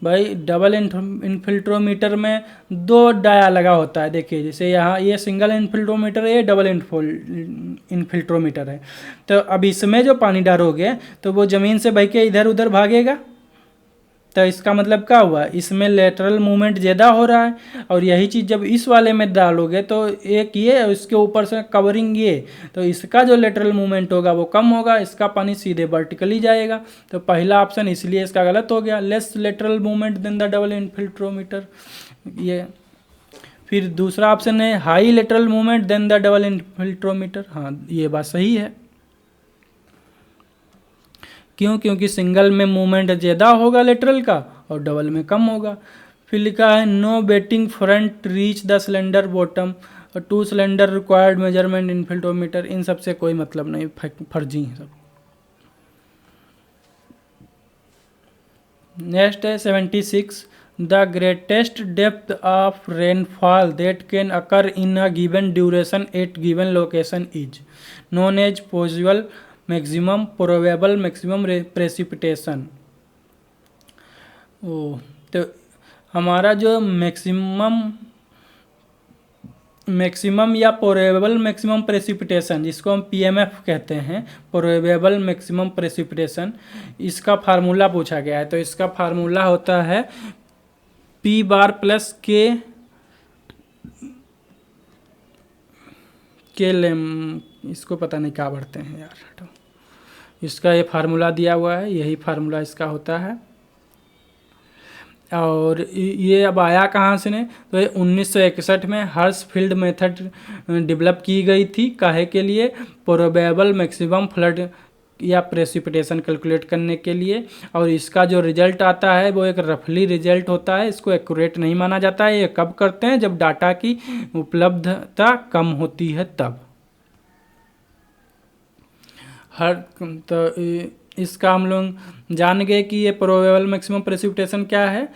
भाई। डबल इन्फिल्ट्रोमीटर में दो डाया लगा होता है। देखिए जैसे यहाँ ये सिंगल इन्फिल्ट्रोमीटर है, ये डबल इन्फिल्ट्रोमीटर है। तो अब इसमें जो पानी डालोगे तो वो ज़मीन से बह के इधर उधर भागेगा। तो इसका मतलब क्या हुआ? इसमें लेटरल मूवमेंट ज़्यादा हो रहा है। और यही चीज़ जब इस वाले में डालोगे तो एक ये और इसके ऊपर से कवरिंग ये, तो इसका जो लेटरल मूवमेंट होगा वो कम होगा, इसका पानी सीधे वर्टिकली जाएगा। तो पहला ऑप्शन इसलिए इसका गलत हो गया, less lateral movement than the double infiltrometer ये। फिर दूसरा ऑप्शन है high lateral movement than the double infiltrometer. हाँ, ये बात सही है। क्यों? क्योंकि सिंगल में मूवमेंट ज़्यादा होगा लेटरल का और डबल में कम होगा। फिर लिखा है no wetting front reach the cylinder bottom और two cylinder required measurement infiltrometer. इन सब से कोई मतलब नहीं, फर्जी है सब। नेक्स्ट है 76, the greatest depth of rainfall that can occur in a given duration at given location is known as possible maximum probable maximum precipitation. तो हमारा जो मैक्सिमम या प्रोबेबल मैक्सिमम प्रेसिपिटेशन, जिसको हम पीएमएफ कहते हैं, प्रोबेबल मैक्सिमम प्रेसिपिटेशन, इसका फार्मूला पूछा गया है। तो इसका फार्मूला होता है पी बार प्लस के इसको पता नहीं क्या बढ़ते हैं यार, हटो। इसका ये फार्मूला दिया हुआ है, यही फार्मूला इसका होता है। और ये अब आया कहाँ से ने? तो ये 1961 में हर्ट्ज़फील्ड मेथड डेवलप की गई थी। काहे के लिए? प्रोबेबल मैक्सिमम फ्लड या प्रेसिपिटेशन कैलकुलेट करने के लिए। और इसका जो रिजल्ट आता है वो एक रफली रिजल्ट होता है, इसको एक्यूरेट नहीं माना जाता है। ये कब करते हैं? जब डाटा की उपलब्धता कम होती है तब। तो इसका हम लोग जान गए कि ये प्रोबेबल मैक्सिमम प्रेसिपिटेशन क्या है।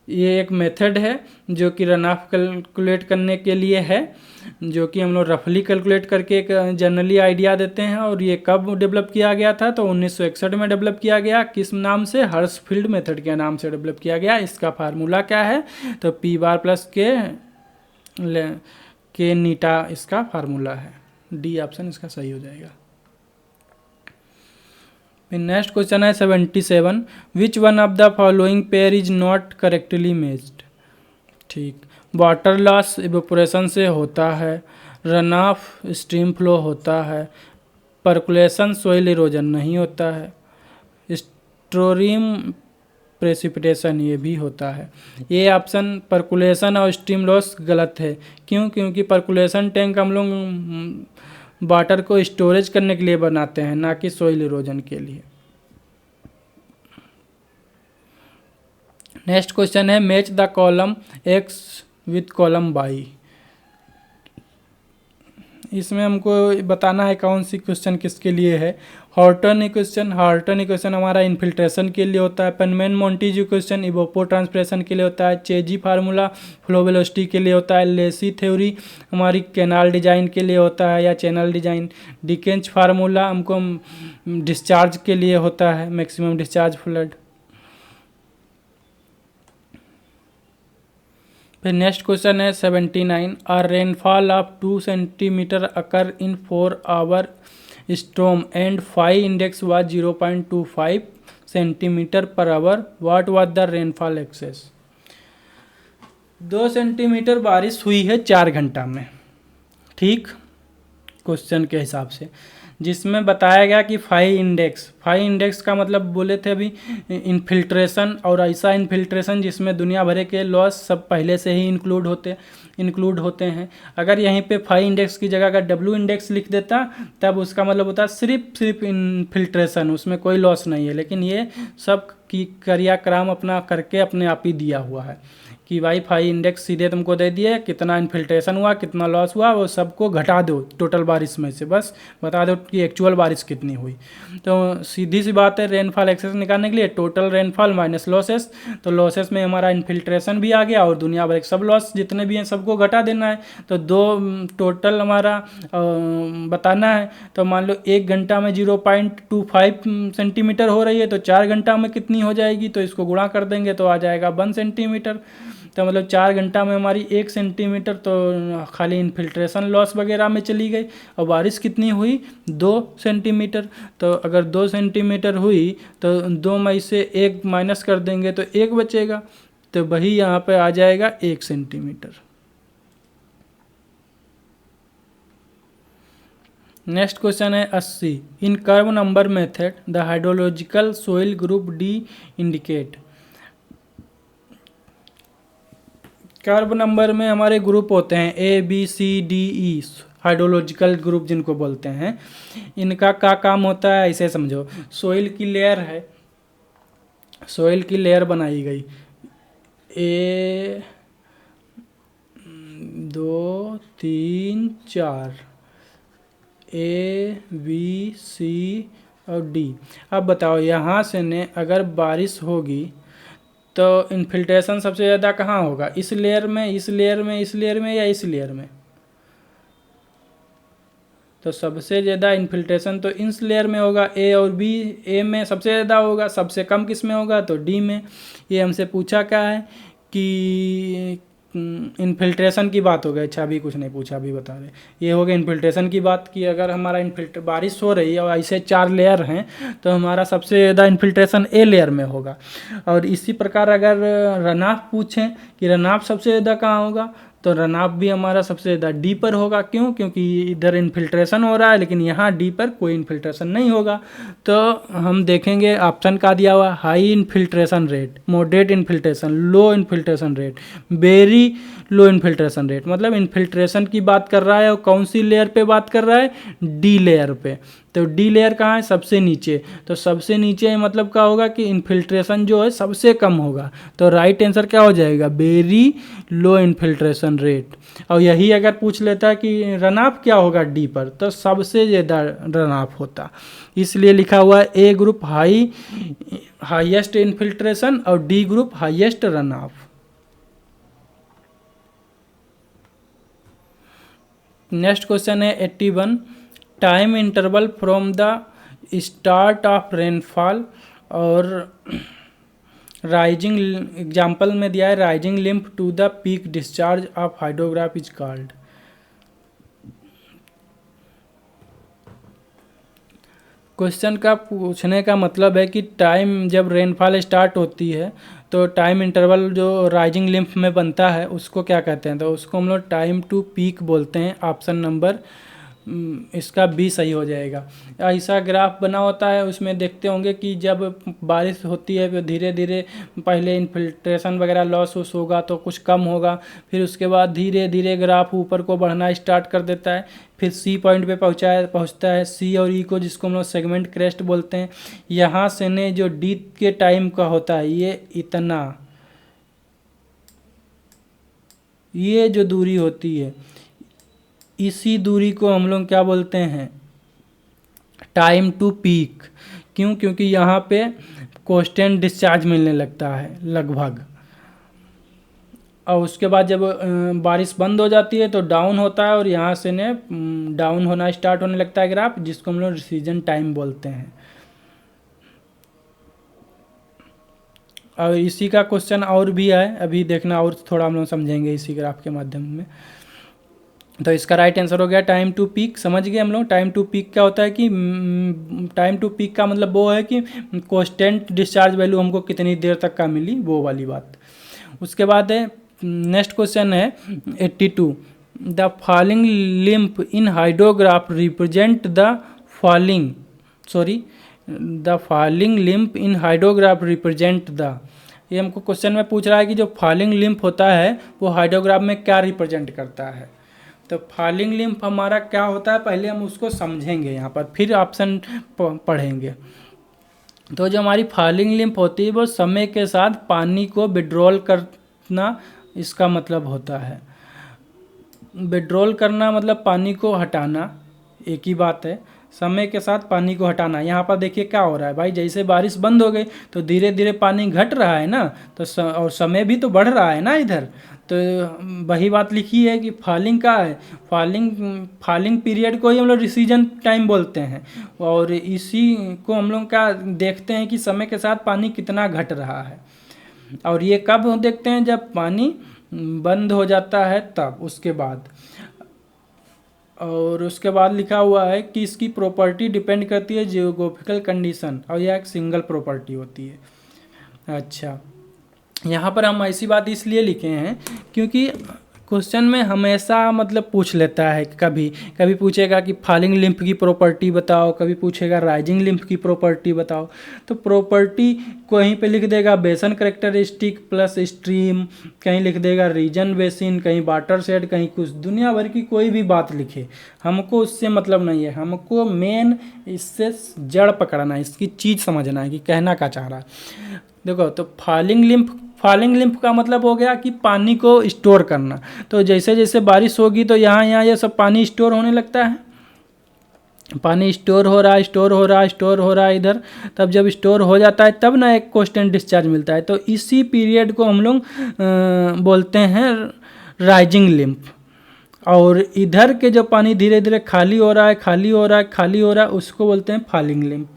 ये एक मेथड है जो कि रन ऑफ कैलकुलेट करने के लिए है, जो कि हम लोग रफली कैलकुलेट करके एक जनरली आइडिया देते हैं। और ये कब डेवलप किया गया था? तो 1961 में डेवलप किया गया। किस नाम से? हर्ट्ज़फील्ड मेथड के नाम से डेवलप किया गया। इसका फार्मूला क्या है? तो पी बार प्लस के नीटा इसका फार्मूला है। डी ऑप्शन इसका सही हो जाएगा। नेक्स्ट क्वेश्चन है 77, which one of the following pair is not correctly matched. ठीक, वाटर लॉस इवेपोरेशन से होता है, रन ऑफ स्ट्रीम फ्लो होता है, परकुलेशन सोइल इरोजन नहीं होता है, स्ट्रीम प्रेसिपिटेशन ये भी होता है। ये ऑप्शन परकुलेशन और स्ट्रीम लॉस गलत है। क्यों? क्योंकि परकुलेशन टैंक हम लोग वाटर को स्टोरेज करने के लिए बनाते हैं, ना कि सोइल इरोजन के लिए। नेक्स्ट क्वेश्चन है match the column X with column Y. इसमें हमको बताना है कौन सी क्वेश्चन किसके लिए है। हॉर्टन इक्वेशन हमारा इन्फिल्ट्रेशन के लिए होता है। पेनमैन मोंटेज इक्वेशन इवोपोट्रांसपिरेशन के लिए होता है। चेजी फार्मूला फ्लो वेलोसिटी के लिए होता है। लेसी थ्योरी हमारी कैनाल डिजाइन के लिए होता है या चैनल डिजाइन। डिकेंच फार्मूला हमको डिस्चार्ज के लिए होता है, मैक्सिमम डिस्चार्ज फ्लड। फिर नेक्स्ट क्वेश्चन है 79, a rainfall of 2 centimetre occur in 4 hour storm and 5 index was 0.25 centimetre per hour, what was the rainfall excess. 2 centimetre बारिश हुई है 4 घंटा में, ठीक, क्वेश्चन के हिसाब से, जिसमें बताया गया कि 5 इंडेक्स का मतलब बोले थे अभी इन्फिल्ट्रेशन, और ऐसा इन्फिल्ट्रेशन जिसमें दुनिया भर के लॉस सब पहले से ही इंक्लूड होते हैं। अगर यहीं पे 5 इंडेक्स की जगह अगर W इंडेक्स लिख देता तब उसका मतलब होता सिर्फ इन्फिल्ट्रेशन, उसमें कोई लॉस नहीं है। लेकिन ये सब की क्रियाक्रम अपना करके अपने आप ही दिया हुआ है कि भाई 5 इंडेक्स सीधे तुमको दे दिए, कितना इन्फिल्ट्रेशन हुआ, कितना लॉस हुआ, वो सबको घटा दो टोटल बारिश में से, बस बता दो कि एक्चुअल बारिश कितनी हुई। तो सीधी सी बात है, रेनफॉल एक्सेस निकालने के लिए टोटल रेनफॉल माइनस लॉसेस, तो लॉसेस में हमारा इन्फिल्ट्रेशन भी आ गया और दुनिया भर के सब लॉस जितने भी हैं सबको घटा देना है। तो दो टोटल हमारा बताना है। तो मान लो 1 घंटा में 0.25 सेंटीमीटर हो रही है, तो 4 घंटा में कितनी हो जाएगी, तो इसको गुणा कर देंगे तो आ जाएगा 1 सेंटीमीटर। तो मतलब 4 घंटा में हमारी 1 सेंटीमीटर तो खाली इन्फिल्ट्रेशन लॉस वगैरह में चली गई, और बारिश कितनी हुई 2 सेंटीमीटर। तो अगर 2 सेंटीमीटर हुई तो 2 में से 1 माइनस कर देंगे तो 1 बचेगा, तो वही यहाँ पे आ जाएगा 1 सेंटीमीटर। नेक्स्ट क्वेश्चन है 80, in curve number method the hydrological soil group D indicate. Curve number में हमारे ग्रुप होते हैं ABCDE, हाइड्रोलॉजिकल ग्रुप जिनको बोलते हैं। इनका क्या काम होता है ऐसे समझो, सोइल की लेयर है, सोइल की लेयर बनाई गई, 1 2 3 4 A B C और D। अब बताओ यहाँ से ने अगर बारिश होगी तो इन्फिल्ट्रेशन सबसे ज़्यादा कहाँ होगा, इस लेयर में, इस लेयर में, इस लेयर में, या इस लेयर में। तो सबसे ज़्यादा इन्फिल्ट्रेशन तो इस लेयर में होगा, A और B। A में सबसे ज़्यादा होगा, सबसे कम किस में होगा, तो D में। ये हमसे पूछा क्या है कि इन्फिल्ट्रेशन की बात हो गई। अच्छा अभी कुछ नहीं पूछा, अभी बता रहे, ये हो गया इन्फिल्ट्रेशन की बात की। अगर हमारा बारिश हो रही है और ऐसे 4 लेयर हैं तो हमारा सबसे ज़्यादा इन्फिल्ट्रेशन A लेयर में होगा। और इसी प्रकार अगर रन ऑफ पूछें कि रन ऑफ सबसे ज़्यादा कहाँ होगा, तो रन ऑफ भी हमारा सबसे ज़्यादा D पर होगा। क्यों? क्योंकि इधर इन्फिल्ट्रेशन हो रहा है लेकिन यहाँ D पर कोई इन्फिल्ट्रेशन नहीं होगा। तो हम देखेंगे ऑप्शन का दिया हुआ, high infiltration rate, moderate infiltration, low infiltration rate, very low infiltration rate. मतलब इन्फिल्ट्रेशन की बात कर रहा है और कौन सी लेयर पे बात कर रहा है, D लेयर पे। तो D लेयर कहाँ है, सबसे नीचे। तो सबसे नीचे मतलब क्या होगा कि इन्फिल्ट्रेशन जो है सबसे कम होगा। तो राइट आंसर क्या हो जाएगा, वेरी लो इन्फिल्ट्रेशन रेट। और यही अगर पूछ लेता है कि रन ऑफ क्या होगा D पर, तो सबसे ज़्यादा रन ऑफ होता। इसलिए लिखा हुआ है A ग्रुप हाईएस्ट इन्फिल्ट्रेशन और D group highest run off. Next question है 81, time interval from the start of rainfall और राइजिंग, एग्जाम्पल में दिया है rising limb to the peak discharge of hydrograph is called. Question का पूछने का मतलब है कि टाइम जब रेनफॉल स्टार्ट होती है तो टाइम इंटरवल जो राइजिंग लिम्फ में बनता है उसको क्या कहते हैं, तो उसको हम लोग टाइम टू पीक बोलते हैं। ऑप्शन नंबर इसका B सही हो जाएगा। ऐसा ग्राफ बना होता है, उसमें देखते होंगे कि जब बारिश होती है तो धीरे धीरे पहले इन्फिल्ट्रेशन वगैरह लॉस होगा तो कुछ कम होगा, फिर उसके बाद धीरे धीरे ग्राफ ऊपर को बढ़ना स्टार्ट कर देता है, फिर C पॉइंट पे पहुंचता है। C और E को जिसको हम लोग सेगमेंट क्रेस्ट बोलते हैं। यहाँ से ने जो D के टाइम का होता है ये इतना, ये जो दूरी होती है इसी दूरी को हम लोग क्या बोलते हैं, टाइम टू पीक। क्यों? क्योंकि यहाँ पे कांस्टेंट डिस्चार्ज मिलने लगता है लगभग, और उसके बाद जब बारिश बंद हो जाती है तो डाउन होता है और यहाँ से ने डाउन होना स्टार्ट होने लगता है ग्राफ, जिसको हम लोग रिसीजन टाइम बोलते हैं। और इसी का क्वेश्चन और भी है, अभी देखना, और थोड़ा हम लोग समझेंगे इसी ग्राफ के माध्यम में। तो इसका राइट आंसर हो गया टाइम टू पीक। समझ गए हम लोग टाइम टू पीक क्या होता है कि टाइम टू पीक का मतलब वो है कि कांस्टेंट डिस्चार्ज वैल्यू हमको कितनी देर तक का मिली, वो वाली बात। उसके बाद है नेक्स्ट क्वेश्चन है 82, the falling lymph in hydrograph represent the falling lymph in hydrograph represent the. ये हमको क्वेश्चन में पूछ रहा है कि जो फॉलिंग लिम्फ होता है वो हाइड्रोग्राफ में क्या रिप्रेजेंट करता है। तो फॉलिंग लिम्फ हमारा क्या होता है, पहले हम उसको समझेंगे यहाँ पर, फिर ऑप्शन पढ़ेंगे। तो जो हमारी फॉलिंग लिम्फ होती है वो समय के साथ पानी को विड्रॉल करना, इसका मतलब होता है। विड्रॉल करना मतलब पानी को हटाना, एक ही बात है। समय के साथ पानी को हटाना, यहाँ पर देखिए क्या हो रहा है भाई, जैसे बारिश बंद हो गई तो धीरे धीरे पानी घट रहा है ना, तो और समय भी तो बढ़ रहा है ना इधर। तो वही बात लिखी है कि फॉलिंग का है, फॉलिंग पीरियड को ही हम लोग रिसीजन टाइम बोलते हैं, और इसी को हम लोग क्या देखते हैं कि समय के साथ पानी कितना घट रहा है। और ये कब देखते हैं, जब पानी बंद हो जाता है तब, उसके बाद। और उसके बाद लिखा हुआ है कि इसकी प्रॉपर्टी डिपेंड करती है जियोग्राफिकल कंडीशन, और यह एक सिंगल प्रॉपर्टी होती है। अच्छा, यहाँ पर हम ऐसी बात इसलिए लिखे हैं क्योंकि क्वेश्चन में हमेशा मतलब पूछ लेता है, कभी पूछेगा कि फॉलिंग लिम्फ की प्रॉपर्टी बताओ, कभी पूछेगा राइजिंग लिम्फ की प्रॉपर्टी बताओ। तो प्रॉपर्टी कहीं पे लिख देगा बेसन करेक्टरिस्टिक प्लस स्ट्रीम, कहीं लिख देगा रीजन बेसिन, कहीं वाटर शेड, कहीं कुछ, दुनिया भर की कोई भी बात लिखे, हमको उससे मतलब नहीं है। हमको मेन इससे जड़ पकड़ना है, इसकी चीज़ समझना है कि कहना क्या चाह रहा है। देखो, तो फॉलिंग लिम्फ का मतलब हो गया कि पानी को स्टोर करना। तो जैसे जैसे बारिश होगी तो यहाँ ये सब पानी स्टोर होने लगता है, पानी स्टोर हो रहा है इधर। तब जब स्टोर हो जाता है तब ना एक कांस्टेंट डिस्चार्ज मिलता है। तो इसी पीरियड को हम लोग बोलते हैं राइजिंग लिम्फ। और इधर के जो पानी धीरे धीरे खाली हो रहा है उसको बोलते हैं फॉलिंग लिम्फ।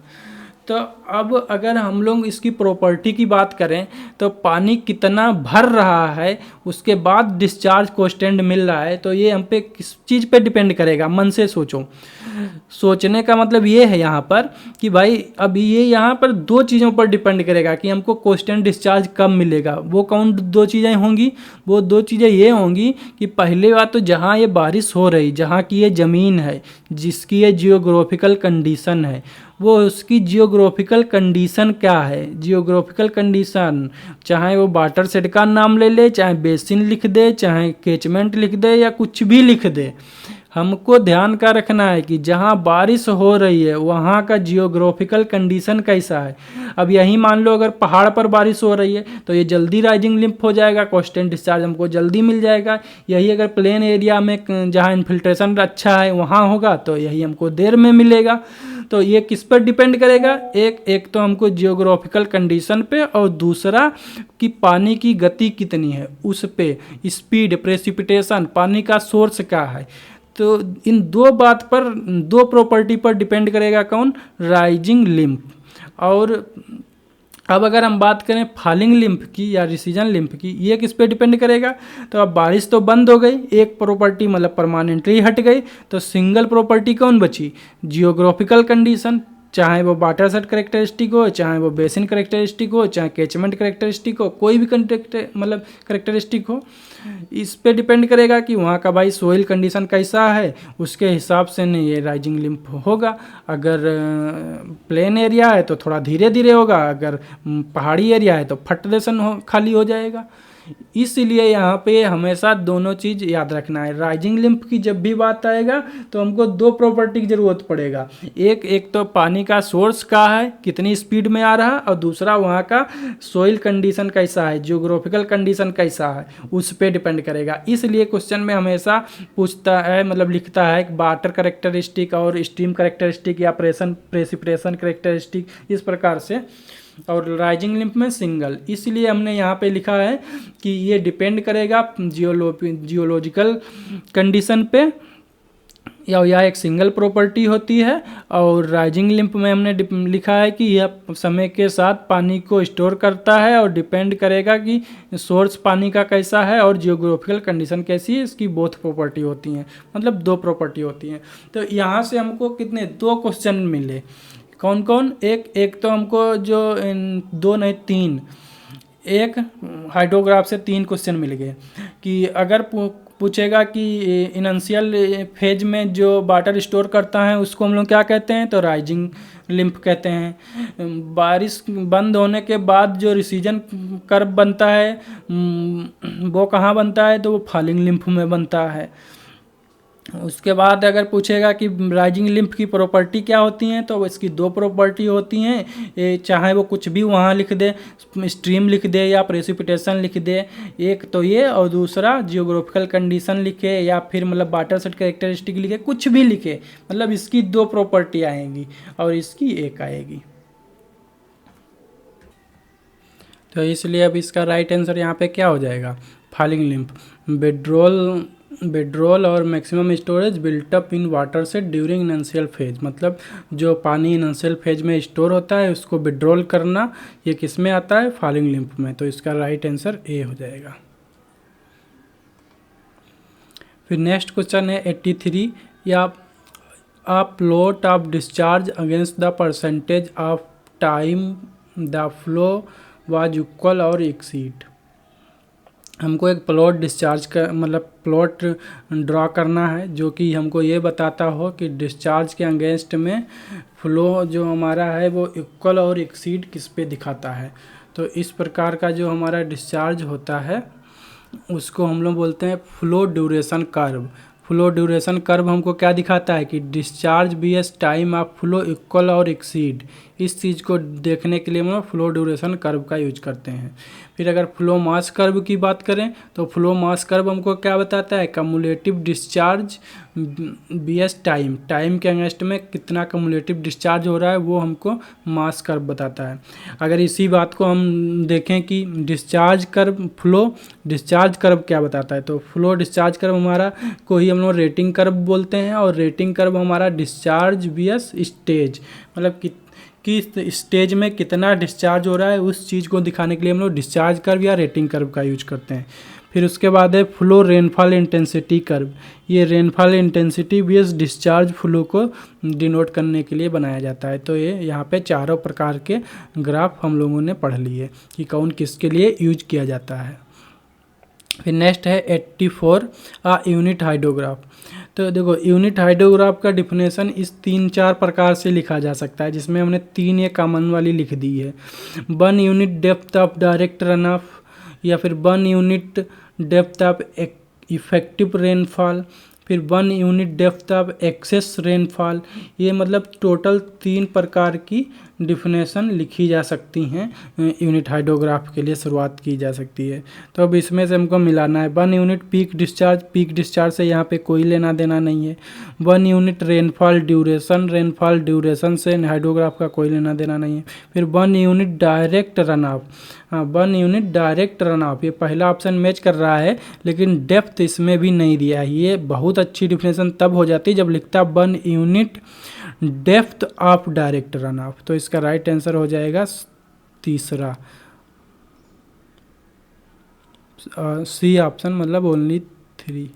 तो अब अगर हम लोग इसकी प्रॉपर्टी की बात करें तो पानी कितना भर रहा है उसके बाद डिस्चार्ज कांस्टेंट मिल रहा है, तो ये हम पे किस चीज़ पे डिपेंड करेगा, मन से सोचो। सोचने का मतलब ये है यहाँ पर कि भाई अब ये यहाँ पर दो चीज़ों पर डिपेंड करेगा कि हमको कांस्टेंट डिस्चार्ज कब मिलेगा। वो कौन दो चीज़ें होंगी? वो दो चीज़ें ये होंगी कि पहले बात तो जहाँ ये बारिश हो रही, जहाँ की ये ज़मीन है, जिसकी ये जियोग्राफिकल कंडीशन है, वो उसकी जियोग्राफिकल कंडीशन क्या है। जियोग्राफिकल कंडीशन चाहे वो वाटर शेड का नाम ले ले, चाहे बेसिन लिख दे, चाहे कैचमेंट लिख दे, या कुछ भी लिख दे, हमको ध्यान का रखना है कि जहाँ बारिश हो रही है वहाँ का जियोग्राफिकल कंडीशन कैसा है। अब यही मान लो अगर पहाड़ पर बारिश हो रही है तो ये जल्दी राइजिंग लिम्फ हो जाएगा, कांस्टेंट डिस्चार्ज हमको जल्दी मिल जाएगा। यही अगर प्लेन एरिया में जहाँ इन्फिल्ट्रेशन अच्छा है वहाँ होगा तो यही हमको देर में मिलेगा। तो ये किस पर डिपेंड करेगा? एक तो हमको जियोग्राफिकल कंडीशन पे, और दूसरा कि पानी की गति कितनी है उस पे, स्पीड, प्रेसिपिटेशन, पानी का सोर्स क्या है। तो इन दो बात पर, दो प्रॉपर्टी पर डिपेंड करेगा कौन? Rising lymph. और अब अगर हम बात करें फॉलिंग लिम्फ की या रिसीजन लिम्फ की, ये किस पे डिपेंड करेगा? तो अब बारिश तो बंद हो गई, एक प्रॉपर्टी मतलब परमानेंटली हट गई, तो सिंगल प्रॉपर्टी कौन बची? Geographical condition. चाहे वो वाटर शेड करेक्टरिस्टिक हो, चाहे वो बेसिन करेक्टरिस्टिक हो, चाहे कैचमेंट करेक्टरिस्टिक हो, कोई भी करेक्टरिस्टिक हो, इस पे डिपेंड करेगा कि वहाँ का भाई सोइल कंडीशन कैसा है, उसके हिसाब से नहीं ये राइजिंग लिम्फ होगा। अगर प्लेन एरिया है तो थोड़ा धीरे धीरे होगा, अगर पहाड़ी एरिया है तो फट देसन खाली हो जाएगा। इसलिए यहाँ पे हमेशा दोनों चीज़ याद रखना है। राइजिंग लिम्फ की जब भी बात आएगा तो हमको दो प्रॉपर्टी की ज़रूरत पड़ेगा। एक तो पानी का सोर्स का है, कितनी स्पीड में आ रहा है, और दूसरा वहाँ का सोइल कंडीशन कैसा है, जियोग्राफिकल कंडीशन कैसा है, उस पर डिपेंड करेगा। इसलिए क्वेश्चन में हमेशा पूछता है, मतलब लिखता है वाटर करेक्टरिस्टिक और स्ट्रीम करेक्टरिस्टिक या प्रेसिपिटेशन करेक्टरिस्टिक, इस प्रकार से। और राइजिंग लिम्फ में सिंगल, इसलिए हमने यहाँ पे लिखा है कि ये डिपेंड करेगा जियोलॉजिकल कंडीशन पे, या एक सिंगल प्रॉपर्टी होती है। और राइजिंग लिम्फ में हमने लिखा है कि यह समय के साथ पानी को स्टोर करता है और डिपेंड करेगा कि सोर्स पानी का कैसा है और जियोग्राफिकल कंडीशन कैसी है, इसकी बोथ प्रॉपर्टी होती हैं, मतलब दो प्रॉपर्टी होती हैं। तो यहाँ से हमको कितने दो क्वेश्चन मिले, कौन कौन, एक तो हमको जो दो नहीं तीन, एक हाइड्रोग्राफ से तीन क्वेश्चन मिल गए कि अगर पूछेगा कि इनिशियल फेज में जो वाटर स्टोर करता है उसको हम लोग क्या कहते हैं, तो राइजिंग लिम्फ कहते हैं। बारिश बंद होने के बाद जो रिसीजन कर्व बनता है वो कहाँ बनता है, तो वो फॉलिंग लिम्फ में बनता है। उसके बाद अगर पूछेगा कि राइजिंग लिम्फ की प्रॉपर्टी क्या होती हैं, तो इसकी दो प्रॉपर्टी होती हैं, चाहे वो कुछ भी वहाँ लिख दे, स्ट्रीम लिख दे या प्रेसिपिटेशन लिख दे, एक तो ये, और दूसरा जियोग्राफिकल कंडीशन लिखे या फिर मतलब वाटर सेट कैरेक्टरिस्टिक लिखे, कुछ भी लिखे, मतलब इसकी दो प्रॉपर्टी आएंगी और इसकी एक आएगी। तो इसलिए अब इसका राइट आंसर यहाँ पे क्या हो जाएगा, फॉलिंग लिम्फ। विड्रॉल और maximum storage built up in water set during initial phase, मतलब जो पानी इनिशियल फेज में स्टोर होता है उसको विड्रॉल करना, ये किस में आता है, फॉलिंग लिम्फ में। तो इसका राइट आंसर ए हो जाएगा। फिर नेक्स्ट क्वेश्चन है 83, या a plot of discharge against the percentage of time the flow was equal और एक्सीड। हमको एक प्लॉट डिस्चार्ज का मतलब प्लॉट ड्रा करना है जो कि हमको ये बताता हो कि डिस्चार्ज के अगेंस्ट में फ्लो जो हमारा है वो इक्वल और एक्सीड किस पे दिखाता है। तो इस प्रकार का जो हमारा डिस्चार्ज होता है उसको हम लोग बोलते हैं flow duration curve. Flow duration curve हमको क्या दिखाता है कि discharge vs time of flow equal और एक्सीड, इस चीज़ को देखने के लिए हम लोग फ्लो ड्यूरेशन कर्व का यूज करते हैं। फिर अगर फ्लो मास कर्व की बात करें तो फ्लो मास कर्व हमको क्या बताता है, कम्युलेटिव डिस्चार्ज बीएस टाइम के अगेंस्ट में कितना कम्युलेटिव डिस्चार्ज हो रहा है वो हमको मास कर्व बताता है। अगर इसी बात को हम देखें कि discharge curve flow discharge curve क्या बताता है, तो फ्लो डिस्चार्ज कर्व हमारा को ही हम लोग रेटिंग कर्व बोलते हैं, और रेटिंग कर्व हमारा डिस्चार्ज बीएस स्टेज, मतलब किस स्टेज में कितना डिस्चार्ज हो रहा है उस चीज़ को दिखाने के लिए हम लोग डिस्चार्ज कर्व या रेटिंग कर्व का यूज करते हैं। फिर उसके बाद है फ्लो रेनफॉल इंटेंसिटी कर्व। ये rainfall intensity base discharge flow को डिनोट करने के लिए बनाया जाता है। तो ये यहाँ पे चारों प्रकार के ग्राफ हम लोगों ने पढ़ लिए कि कौन किसके लिए यूज किया जाता है। फिर नेक्स्ट है 84 यूनिट हाइड्रोग्राफ। तो देखो यूनिट हाइड्रोग्राफ का डिफिनेशन इस 3-4 प्रकार से लिखा जा सकता है, जिसमें हमने 3 ये कॉमन वाली लिख दी है। 1 unit depth of direct run off, या फिर 1 unit depth of effective rainfall, फिर 1 unit depth of excess rainfall. ये मतलब टोटल 3 प्रकार की डिफिनेशन लिखी जा सकती हैं, यूनिट हाइड्रोग्राफ के लिए शुरुआत की जा सकती है। तो अब इसमें से हमको मिलाना है 1 यूनिट पीक डिस्चार्ज से यहाँ पे कोई लेना देना नहीं है। 1 यूनिट रेनफॉल ड्यूरेशन से हाइड्रोग्राफ का कोई लेना देना नहीं है। फिर 1 unit direct run of, 1 unit direct run of, ये पहला ऑप्शन मैच कर रहा है लेकिन डेप्थ इसमें भी नहीं दिया है। ये बहुत अच्छी डिफिनेशन तब हो जाती है जब लिखता 1 unit depth of direct run of. तो इसका राइट आंसर हो जाएगा तीसरा, सी ऑप्शन, मतलब ओनली 3।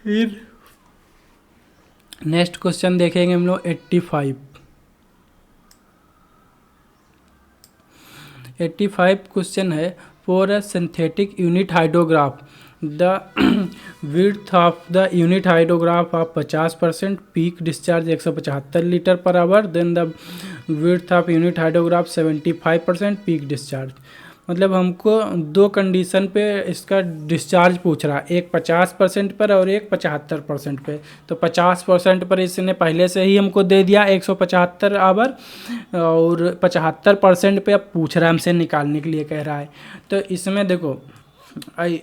फिर नेक्स्ट क्वेश्चन देखेंगे हम लोग 85 क्वेश्चन है, for a synthetic unit hydrograph the width of the unit hydrograph of 50%, peak discharge 175 litre per hour, then the width of unit hydrograph 75%, peak discharge. मतलब हमको दो कंडीशन पे इसका डिस्चार्ज पूछ रहा है, एक 50% पर और एक 75% पे। तो 50% पर इसने पहले से ही हमको दे दिया 175 आवर, और 75% पे अब पूछ रहा है हमसे, निकालने के लिए कह रहा है। तो इसमें देखो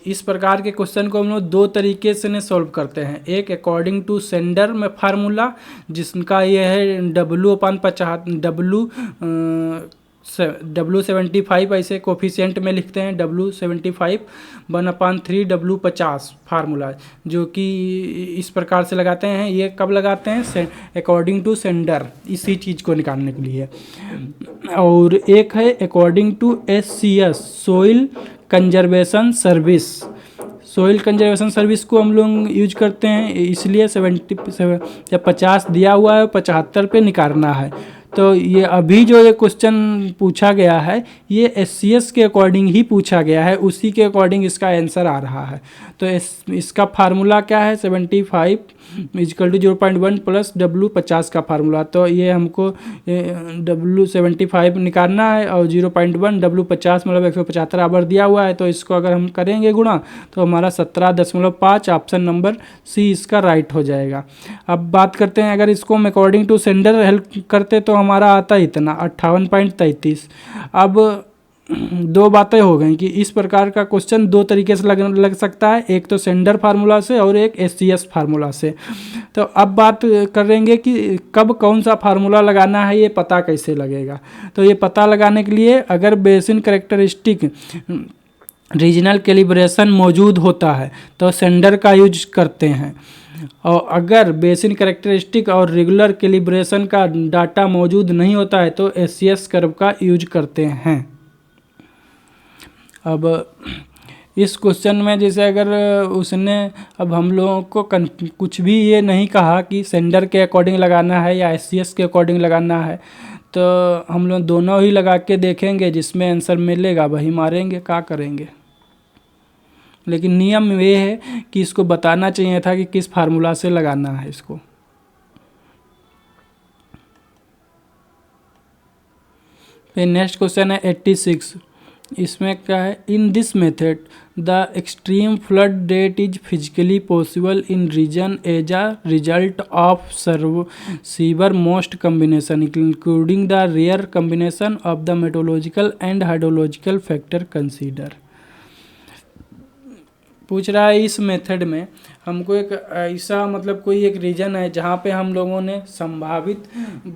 इस प्रकार के क्वेश्चन को हम लोग दो तरीके से सॉल्व करते हैं। एक अकॉर्डिंग टू सेंडर में फार्मूला, जिसका ये है W/75 ऐसे कोफिशिएंट में लिखते हैं, W75 1/3 W50 फार्मूला, जो कि इस प्रकार से लगाते हैं। ये कब लगाते हैं? अकॉर्डिंग टू सेंडर, इसी चीज़ को निकालने के लिए। और एक है according to SCS, soil conservation service. Soil conservation service को हम लोग यूज करते हैं, इसलिए 50 दिया हुआ है, 75 पे निकालना है। तो ये अभी जो ये क्वेश्चन पूछा गया है, ये SCS के अकॉर्डिंग ही पूछा गया है, उसी के अकॉर्डिंग इसका आंसर आ रहा है। तो इसका फार्मूला क्या है? 75 = 0.1 प्लस W50 का फार्मूला। तो ये हमको W75 निकालना है, और 0.1 W50 मतलब 175 आवर दिया हुआ है। तो इसको अगर हम करेंगे गुणा, तो हमारा 17.5, ऑप्शन नंबर सी इसका राइट हो जाएगा। अब बात करते हैं, अगर इसको हम अकॉर्डिंग टू सेंडर हेल्प करते तो हमारा आता है इतना 58.33। अब दो बातें हो गई कि इस प्रकार का क्वेश्चन दो तरीके से लग सकता है, एक तो सेंडर फार्मूला से और एक SCS फार्मूला से। तो अब बात करेंगे कि कब कौन सा फार्मूला लगाना है, ये पता कैसे लगेगा। तो ये पता लगाने के लिए अगर बेसिन कैरेक्टरिस्टिक रीजनल कैलिब्रेशन मौजूद होता है तो सेंडर का यूज करते हैं, और अगर बेसिन कैरेक्टरिस्टिक और रेगुलर कैलिब्रेशन का डाटा मौजूद नहीं होता है तो SCS कर्व का यूज करते हैं। अब इस क्वेश्चन में जैसे अगर उसने अब हम लोगों को कुछ भी ये नहीं कहा कि सेंडर के अकॉर्डिंग लगाना है या SCS के अकॉर्डिंग लगाना है, तो हम लोग दोनों ही लगा के देखेंगे, जिसमें आंसर मिलेगा वही मारेंगे, क्या करेंगे। लेकिन नियम ये है कि इसको बताना चाहिए था कि किस फार्मूला से लगाना है इसको। फिर नेक्स्ट क्वेश्चन है 86। इसमें क्या है? In this method the extreme flood that is physically possible in region as a result of severe most combination including the rare combination of the meteorological and hydrological factor consider. पूछ रहा है इस मेथड में हमको एक ऐसा मतलब कोई एक रीजन है जहाँ पे हम लोगों ने संभावित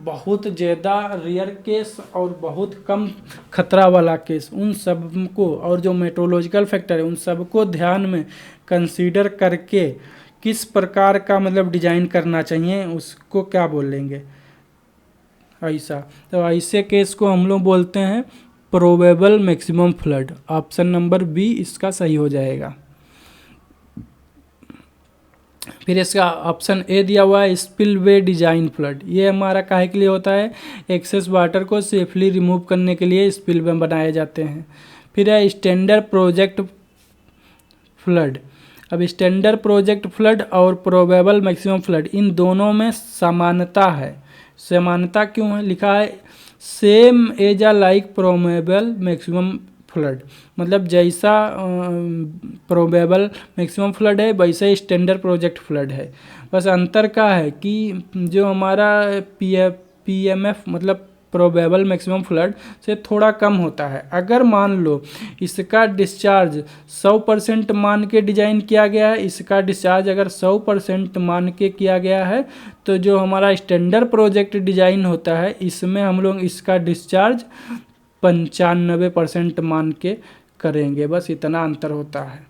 बहुत ज़्यादा रियर केस और बहुत कम खतरा वाला केस, उन सब को, और जो मेट्रोलॉजिकल फैक्टर है उन सब को ध्यान में कंसीडर करके किस प्रकार का मतलब डिजाइन करना चाहिए, उसको क्या बोलेंगे ऐसा। तो ऐसे केस को हम लोग बोलते हैं probable maximum flood. Option number B इसका सही हो जाएगा। फिर इसका ऑप्शन ए दिया हुआ है स्पिलवे डिजाइन फ्लड। ये हमारा काहे के लिए होता है? एक्सेस वाटर को सेफली रिमूव करने के लिए स्पिलवे बनाए जाते हैं। फिर है स्टैंडर्ड प्रोजेक्ट फ्लड। अब स्टैंडर्ड प्रोजेक्ट फ्लड और प्रोबेबल मैक्सिमम फ्लड, इन दोनों में समानता है। समानता क्यों है? लिखा है same as a like probable maximum flood, मतलब जैसा प्रोबेबल मैक्सिमम फ्लड है वैसे स्टैंडर्ड प्रोजेक्ट फ्लड है। बस अंतर का है कि जो हमारा PMF मतलब प्रोबेबल मैक्सिमम फ्लड से थोड़ा कम होता है। अगर मान लो इसका डिस्चार्ज 100% मान के डिजाइन किया गया है, इसका डिस्चार्ज अगर 100% मान के किया गया है, तो जो हमारा स्टैंडर्ड प्रोजेक्ट डिजाइन होता है इसमें हम लोग इसका डिस्चार्ज 95% मान के करेंगे। बस इतना अंतर होता है,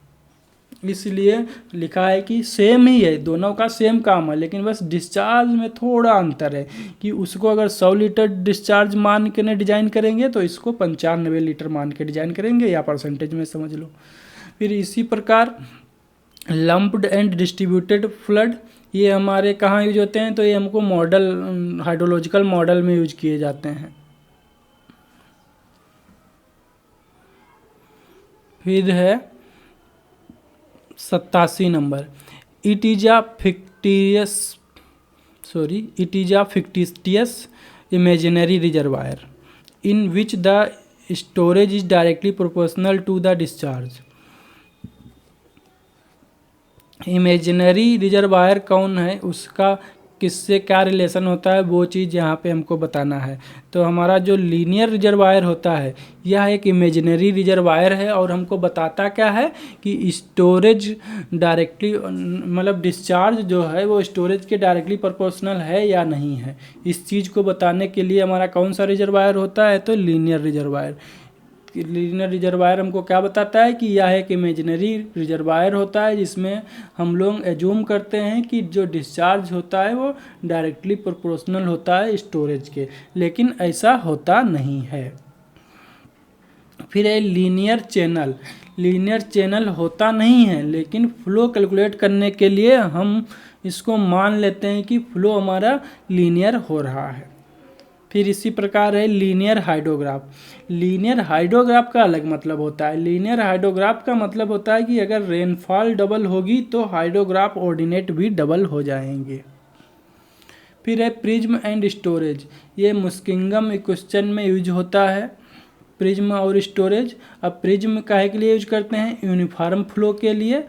इसलिए लिखा है कि सेम ही है, दोनों का सेम काम है, लेकिन बस डिस्चार्ज में थोड़ा अंतर है कि उसको अगर 100 लीटर डिस्चार्ज मान के डिजाइन करेंगे तो इसको 95 लीटर मान के डिजाइन करेंगे, या परसेंटेज में समझ लो। फिर इसी प्रकार लम्प्ड एंड डिस्ट्रीब्यूटेड फ्लड, ये हमारे कहाँ यूज होते हैं? तो ये हमको मॉडल हाइड्रोलॉजिकल मॉडल में यूज किए जाते हैं। फिर है 87 number, it is a fictitious imaginary reservoir in which the storage is directly proportional to the discharge. Imaginary reservoir कौन है, उसका किससे क्या रिलेशन होता है, वो चीज़ यहाँ पे हमको बताना है। तो हमारा जो लीनियर रिजर्वायर होता है यह एक इमेजिनरी रिजर्वायर है और हमको बताता क्या है कि स्टोरेज डायरेक्टली मतलब डिस्चार्ज जो है वो स्टोरेज के डायरेक्टली प्रोपोर्शनल है या नहीं है। इस चीज़ को बताने के लिए हमारा कौन सा रिजर्वायर होता है, तो लीनियर रिजर्वायर। लीनियर रिजर्वायर हमको क्या बताता है कि यह एक इमेजिनरी रिजर्वायर होता है जिसमें हम लोग एज्यूम करते हैं कि जो डिस्चार्ज होता है वो डायरेक्टली प्रोपोर्शनल होता है स्टोरेज के, लेकिन ऐसा होता नहीं है। फिर है लीनियर चैनल। लीनियर चैनल होता नहीं है, लेकिन फ्लो कैलकुलेट करने के लिए हम इसको मान लेते हैं कि फ्लो हमारा लीनियर हो रहा है। फिर इसी प्रकार है लीनियर हाइड्रोग्राफ। लीनियर हाइड्रोग्राफ का अलग मतलब होता है। लीनियर हाइड्रोग्राफ का मतलब होता है कि अगर रेनफॉल डबल होगी तो हाइड्रोग्राफ ऑर्डिनेट भी डबल हो जाएंगे। फिर है प्रिज्म एंड स्टोरेज। ये मुस्किंगम इक्वेशन में यूज होता है, प्रिज्म और स्टोरेज। अब प्रिज्म काहे के लिए यूज करते हैं, यूनिफॉर्म फ्लो के लिए,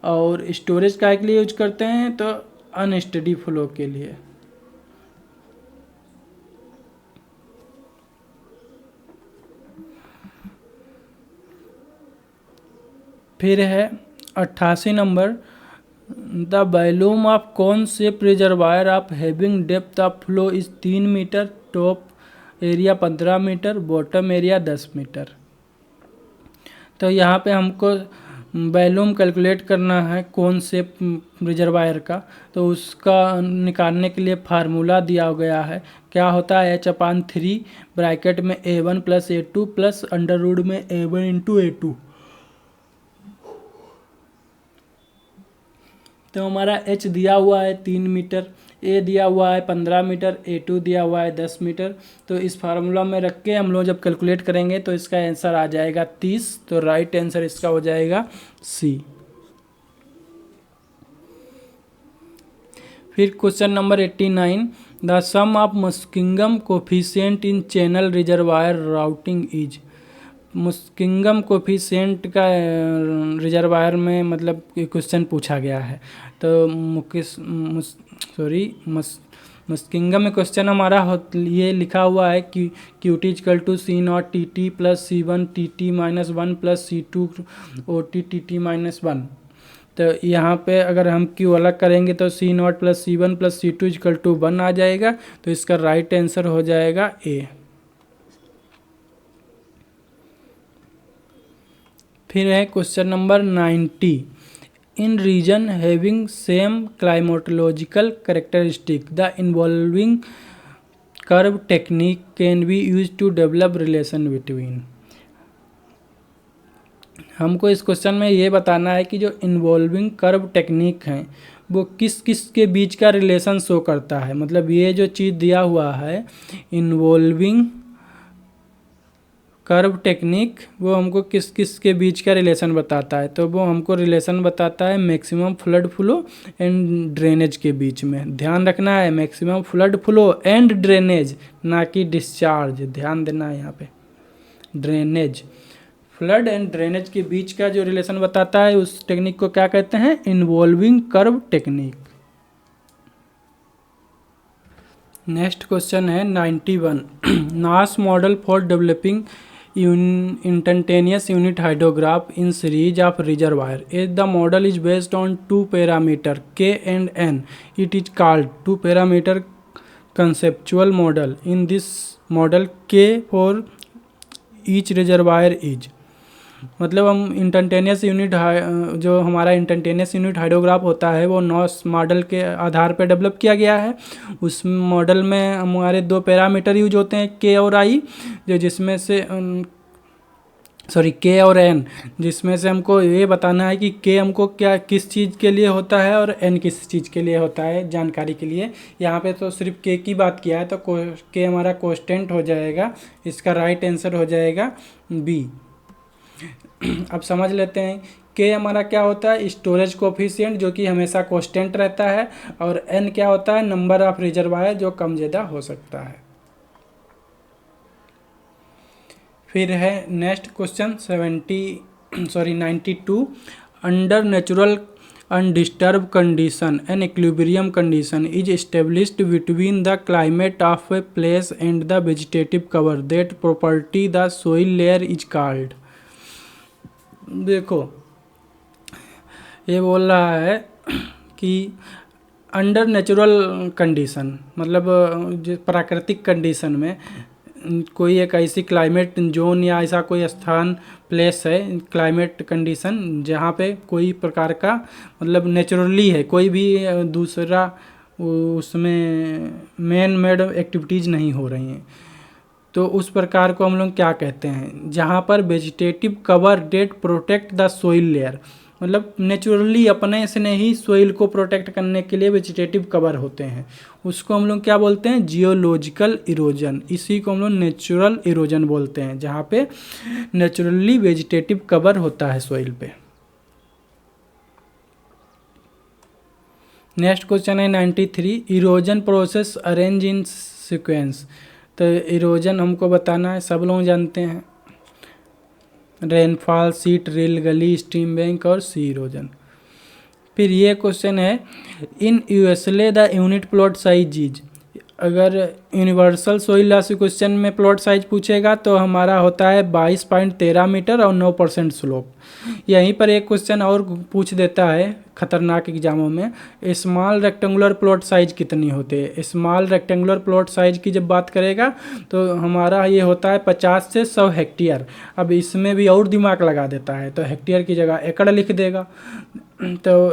और स्टोरेज काहे के लिए यूज करते हैं, तो अनस्टेडी फ्लो के लिए। फिर है 88 नंबर, द वॉल्यूम ऑफ कौन से reservoir of having depth of flow is 3 metre, top area 15 metre, bottom area 10 metre. तो यहाँ पे हमको वॉल्यूम कैलकुलेट करना है कौन से रिजर्वायर का, तो उसका निकालने के लिए फार्मूला दिया गया है। क्या होता है, H/3 ब्रैकेट में A1 + A2 plus under root में A1 × A2। तो हमारा H दिया हुआ है 3 मीटर, A दिया हुआ है 15 मीटर, A2 दिया हुआ है 10 मीटर। तो इस फार्मूला में रख के हम लोग जब कैलकुलेट करेंगे तो इसका आंसर आ जाएगा 30। तो राइट आंसर इसका हो जाएगा C। फिर question number 89, the sum of Muskingum coefficient in channel reservoir routing is. Muskingum coefficient का रिजर्वायर में मतलब क्वेश्चन पूछा गया है। तो मुस्किंगम में क्वेश्चन हमारा ये लिखा हुआ है कि QT = C0 TT + C1 TT - 1 + C2 OT TT - 1। तो यहाँ पे अगर हम Q अलग करेंगे तो C0 + C1 + C2 = 1 आ जाएगा। तो इसका राइट आंसर हो जाएगा A। फिर है question number 90, in region having same climatological characteristic the enveloping curve technique can be use to develop relation between. हमको इस क्वेश्चन में ये बताना है कि जो इन्वॉल्विंग कर्व टेक्निक है वो किस किस के बीच का रिलेशन शो करता है। मतलब ये जो चीज़ दिया हुआ है इन्वॉल्विंग कर्व टेक्निक, वो हमको किस किस के बीच का रिलेशन बताता है। तो वो हमको रिलेशन बताता है maximum flood flow and drainage के बीच में। ध्यान रखना है, maximum flood flow and drainage, ना कि डिस्चार्ज। ध्यान देना है यहाँ पे, ड्रेनेज, फ्लड एंड ड्रेनेज के बीच का जो रिलेशन बताता है उस टेक्निक को क्या कहते हैं, involving curve technique. Next question है 91, नास model for developing instantaneous unit hydrograph in series of reservoir. As the model is based on 2 parameters K and N, it is called 2 parameter conceptual model. In this model K for each reservoir is, मतलब हम इंस्टेंटेनियस यूनिट जो हमारा इंस्टेंटेनियस यूनिट हाइड्रोग्राफ होता है वो नॉस मॉडल के आधार पर डेवलप किया गया है। उस मॉडल में हमारे 2 पैरामीटर यूज होते हैं K और I, जो जिसमें से K और N, जिसमें से हमको ये बताना है कि K हमको क्या किस चीज़ के लिए होता है और N किस चीज़ के लिए होता है, जानकारी के लिए। यहाँ पे तो सिर्फ K की बात किया है, तो K हमारा कांस्टेंट हो जाएगा। इसका राइट आंसर हो जाएगा B। अब समझ लेते हैं K हमारा क्या होता है, स्टोरेज कोफिशिएंट, जो कि हमेशा कांस्टेंट रहता है, और N क्या होता है, नंबर ऑफ रिजर्वायर, जो कम ज़्यादा हो सकता है। फिर है next question 92, under natural undisturbed condition an equilibrium condition is established between the climate of a place and the vegetative cover that property the soil layer is called। देखो ये बोल रहा है कि अंडर नेचुरल कंडीशन मतलब जो प्राकृतिक कंडीशन में कोई एक ऐसी क्लाइमेट जोन या ऐसा कोई स्थान प्लेस है क्लाइमेट कंडीशन जहाँ पे कोई प्रकार का मतलब नेचुरली है, कोई भी दूसरा उसमें मैन मेड एक्टिविटीज़ नहीं हो रही हैं, तो उस प्रकार को हम लोग क्या कहते हैं, जहाँ पर vegetative cover that protect the soil layer, मतलब नेचुरली अपने से नहीं सोइल को प्रोटेक्ट करने के लिए वेजिटेटिव कवर होते हैं, उसको हम लोग क्या बोलते हैं, जियोलॉजिकल इरोजन। इसी को हम लोग नेचुरल इरोजन बोलते हैं, जहाँ पे नेचुरली वेजिटेटिव कवर होता है सोइल पे। नेक्स्ट क्वेश्चन है 93, erosion process arrange in sequence. तो इरोजन हमको बताना है, सब लोग जानते हैं, रेनफॉल, सीट रिल, गली, स्ट्रीम बैंक और सी इरोजन। फिर ये क्वेश्चन है, in USLE the unit plot size is. अगर यूनिवर्सल सोइल लॉस क्वेश्चन में प्लॉट साइज पूछेगा तो हमारा होता है 22.13 मीटर और 9% स्लोप। यहीं पर एक क्वेश्चन और पूछ देता है खतरनाक एग्जामों में, स्मॉल रेक्टेंगुलर प्लॉट साइज कितनी होते हैं। स्मॉल रेक्टेंगुलर प्लॉट साइज की जब बात करेगा तो हमारा ये होता है 50 से 100 हेक्टेयर। अब इसमें भी और दिमाग लगा देता है, तो हेक्टेयर की जगह एकड़ लिख देगा, तो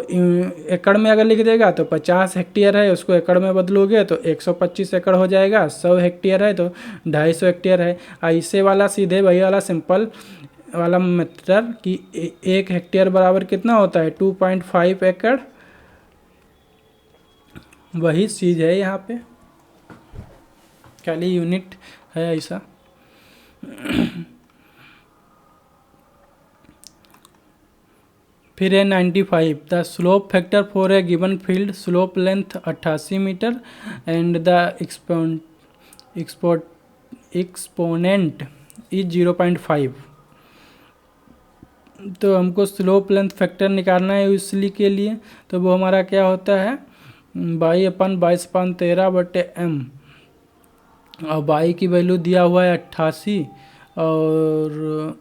एकड़ में अगर लिख देगा तो 50 हेक्टेयर है, उसको एकड़ में बदलोगे तो 125 एकड़ हो जाएगा, 100 हेक्टेयर है तो 250 हेक्टेयर है। ऐसे वाला सीधे वही वाला सिंपल वाला मेथड कि 1 हेक्टेयर बराबर कितना होता है, 2.5 एकड़। वही चीज़ है यहाँ पे, खाली यूनिट है ऐसा। फिर है 95, the slope factor for a given field, slope length 88 metre and the exponent is 0.5। तो हमको स्लोप लेंथ फैक्टर निकालना है इसलिए के लिए, तो वो हमारा क्या होता है, 22/13/m, और बाई की वैल्यू दिया हुआ है 88 और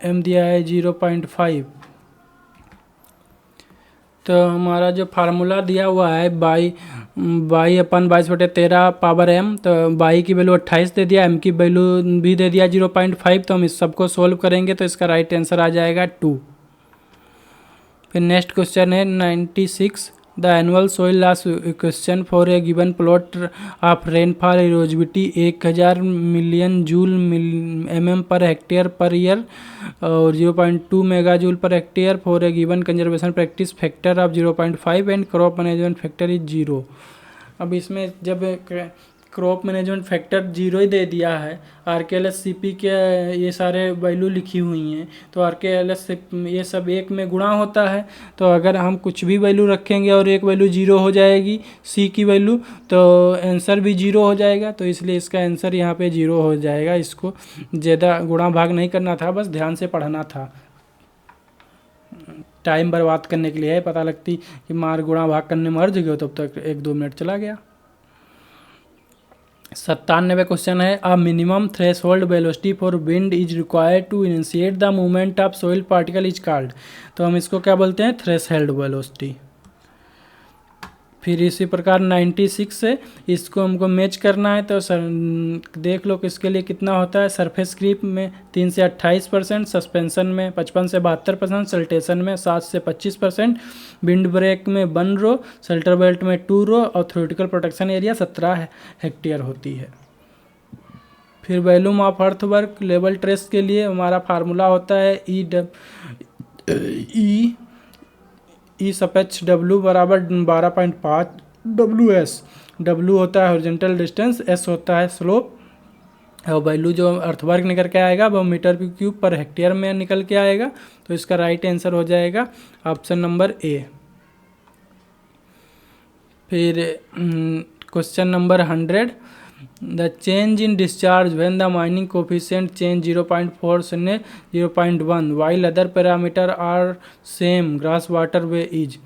m दिया है 0.5। तो हमारा जो फार्मूला दिया हुआ है बाई/22/13 पावर m, तो बाई की वैल्यू 28 दे दिया, m की वैल्यू भी दे दिया 0.5। तो हम इस सबको सोल्व करेंगे तो इसका राइट आंसर आ जाएगा 2। फिर नेक्स्ट क्वेश्चन है 96, the annual soil loss equation for a given plot of rainfall erosivity 1000 million joule mm per hectare per year और 0.2 mega joule per hectare for a given conservation practice factor of 0.5 and crop management factor is 0। अब इसमें जब क्रॉप मैनेजमेंट फैक्टर 0 ही दे दिया है, RKLS-CP के ये सारे वैल्यू लिखी हुई हैं, तो RKLS ये सब एक में गुणा होता है, तो अगर हम कुछ भी वैल्यू रखेंगे और एक वैल्यू 0 हो जाएगी C की वैल्यू, तो आंसर भी 0 हो जाएगा। तो इसलिए इसका आंसर यहाँ पे 0 हो जाएगा। इसको ज़्यादा गुणा भाग नहीं करना था, बस ध्यान से पढ़ना था, टाइम बर्बाद करने के लिए है। पता लगती कि मार गुणा भाग करने में अर्ज गए तब तक 1-2 मिनट चला गया। 97 क्वेश्चन है, a minimum threshold velocity for wind is required to initiate the movement of soil particle is called. तो हम इसको क्या बोलते हैं, थ्रेशोल्ड वेलोसिटी। फिर इसी प्रकार 96 से इसको हमको मैच करना है, तो देख लो कि इसके लिए कितना होता है। सरफेस क्रीप में 3 से 28%, सस्पेंशन में 55 से 72%, सल्टेशन में 7 से 25%, विंड ब्रेक में 1 रो, शेल्टर बेल्ट में 2 रो और थ्योरेटिकल प्रोटेक्शन एरिया 17 हेक्टेयर होती है। फिर volume of earthwork level trace के लिए हमारा फार्मूला होता है ई सपेच W बराबर 12.5 WS। W होता है हॉरिजॉन्टल डिस्टेंस, S होता है स्लोप, और वैल्यू जो अर्थवर्क निकल के आएगा वो मीटर क्यूब पर हेक्टेयर में निकल के आएगा। तो इसका राइट आंसर हो जाएगा ऑप्शन नंबर A। फिर question number 100, the change in discharge when the Manning coefficient change 0.4 से 0.1 while other parameter are same grass waterway is.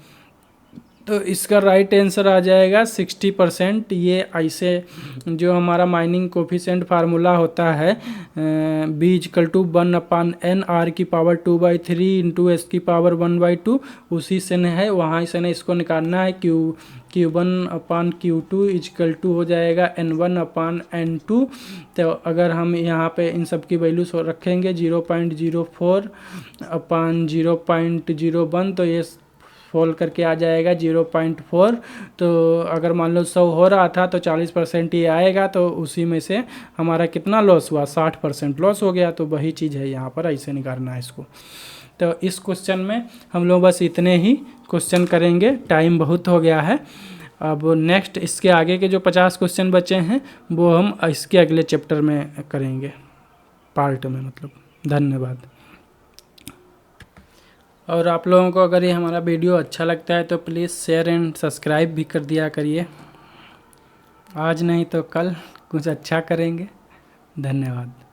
तो इसका राइट आंसर आ जाएगा 60%। ये ऐसे जो हमारा माइनिंग कोफिशिएंट फार्मूला होता है B=1/n r⁻²/3 इंटू s⁻1/2 उसी से न है, वहाँ से न इसको निकालना है। Q1/Q2 इजकल टू हो जाएगा N1/N2। तो अगर हम यहाँ पे इन सब की वैल्यू रखेंगे 0.04/0.01 तो ये फॉल करके आ जाएगा 0.4। तो अगर मान लो 100 हो रहा था तो 40% ये आएगा, तो उसी में से हमारा कितना लॉस हुआ, 60% लॉस हो गया। तो वही चीज़ है यहाँ पर, ऐसे निकालना है इसको। तो इस क्वेश्चन में हम लोग बस इतने ही क्वेश्चन करेंगे, टाइम बहुत हो गया है। अब नेक्स्ट इसके आगे के जो 50 क्वेश्चन बचे हैं वो हम इसके अगले चैप्टर में करेंगे, पार्ट में मतलब। धन्यवाद। और आप लोगों को अगर ये हमारा वीडियो अच्छा लगता है तो प्लीज़ शेयर एंड सब्सक्राइब भी कर दिया करिए। आज नहीं तो कल कुछ अच्छा करेंगे। धन्यवाद।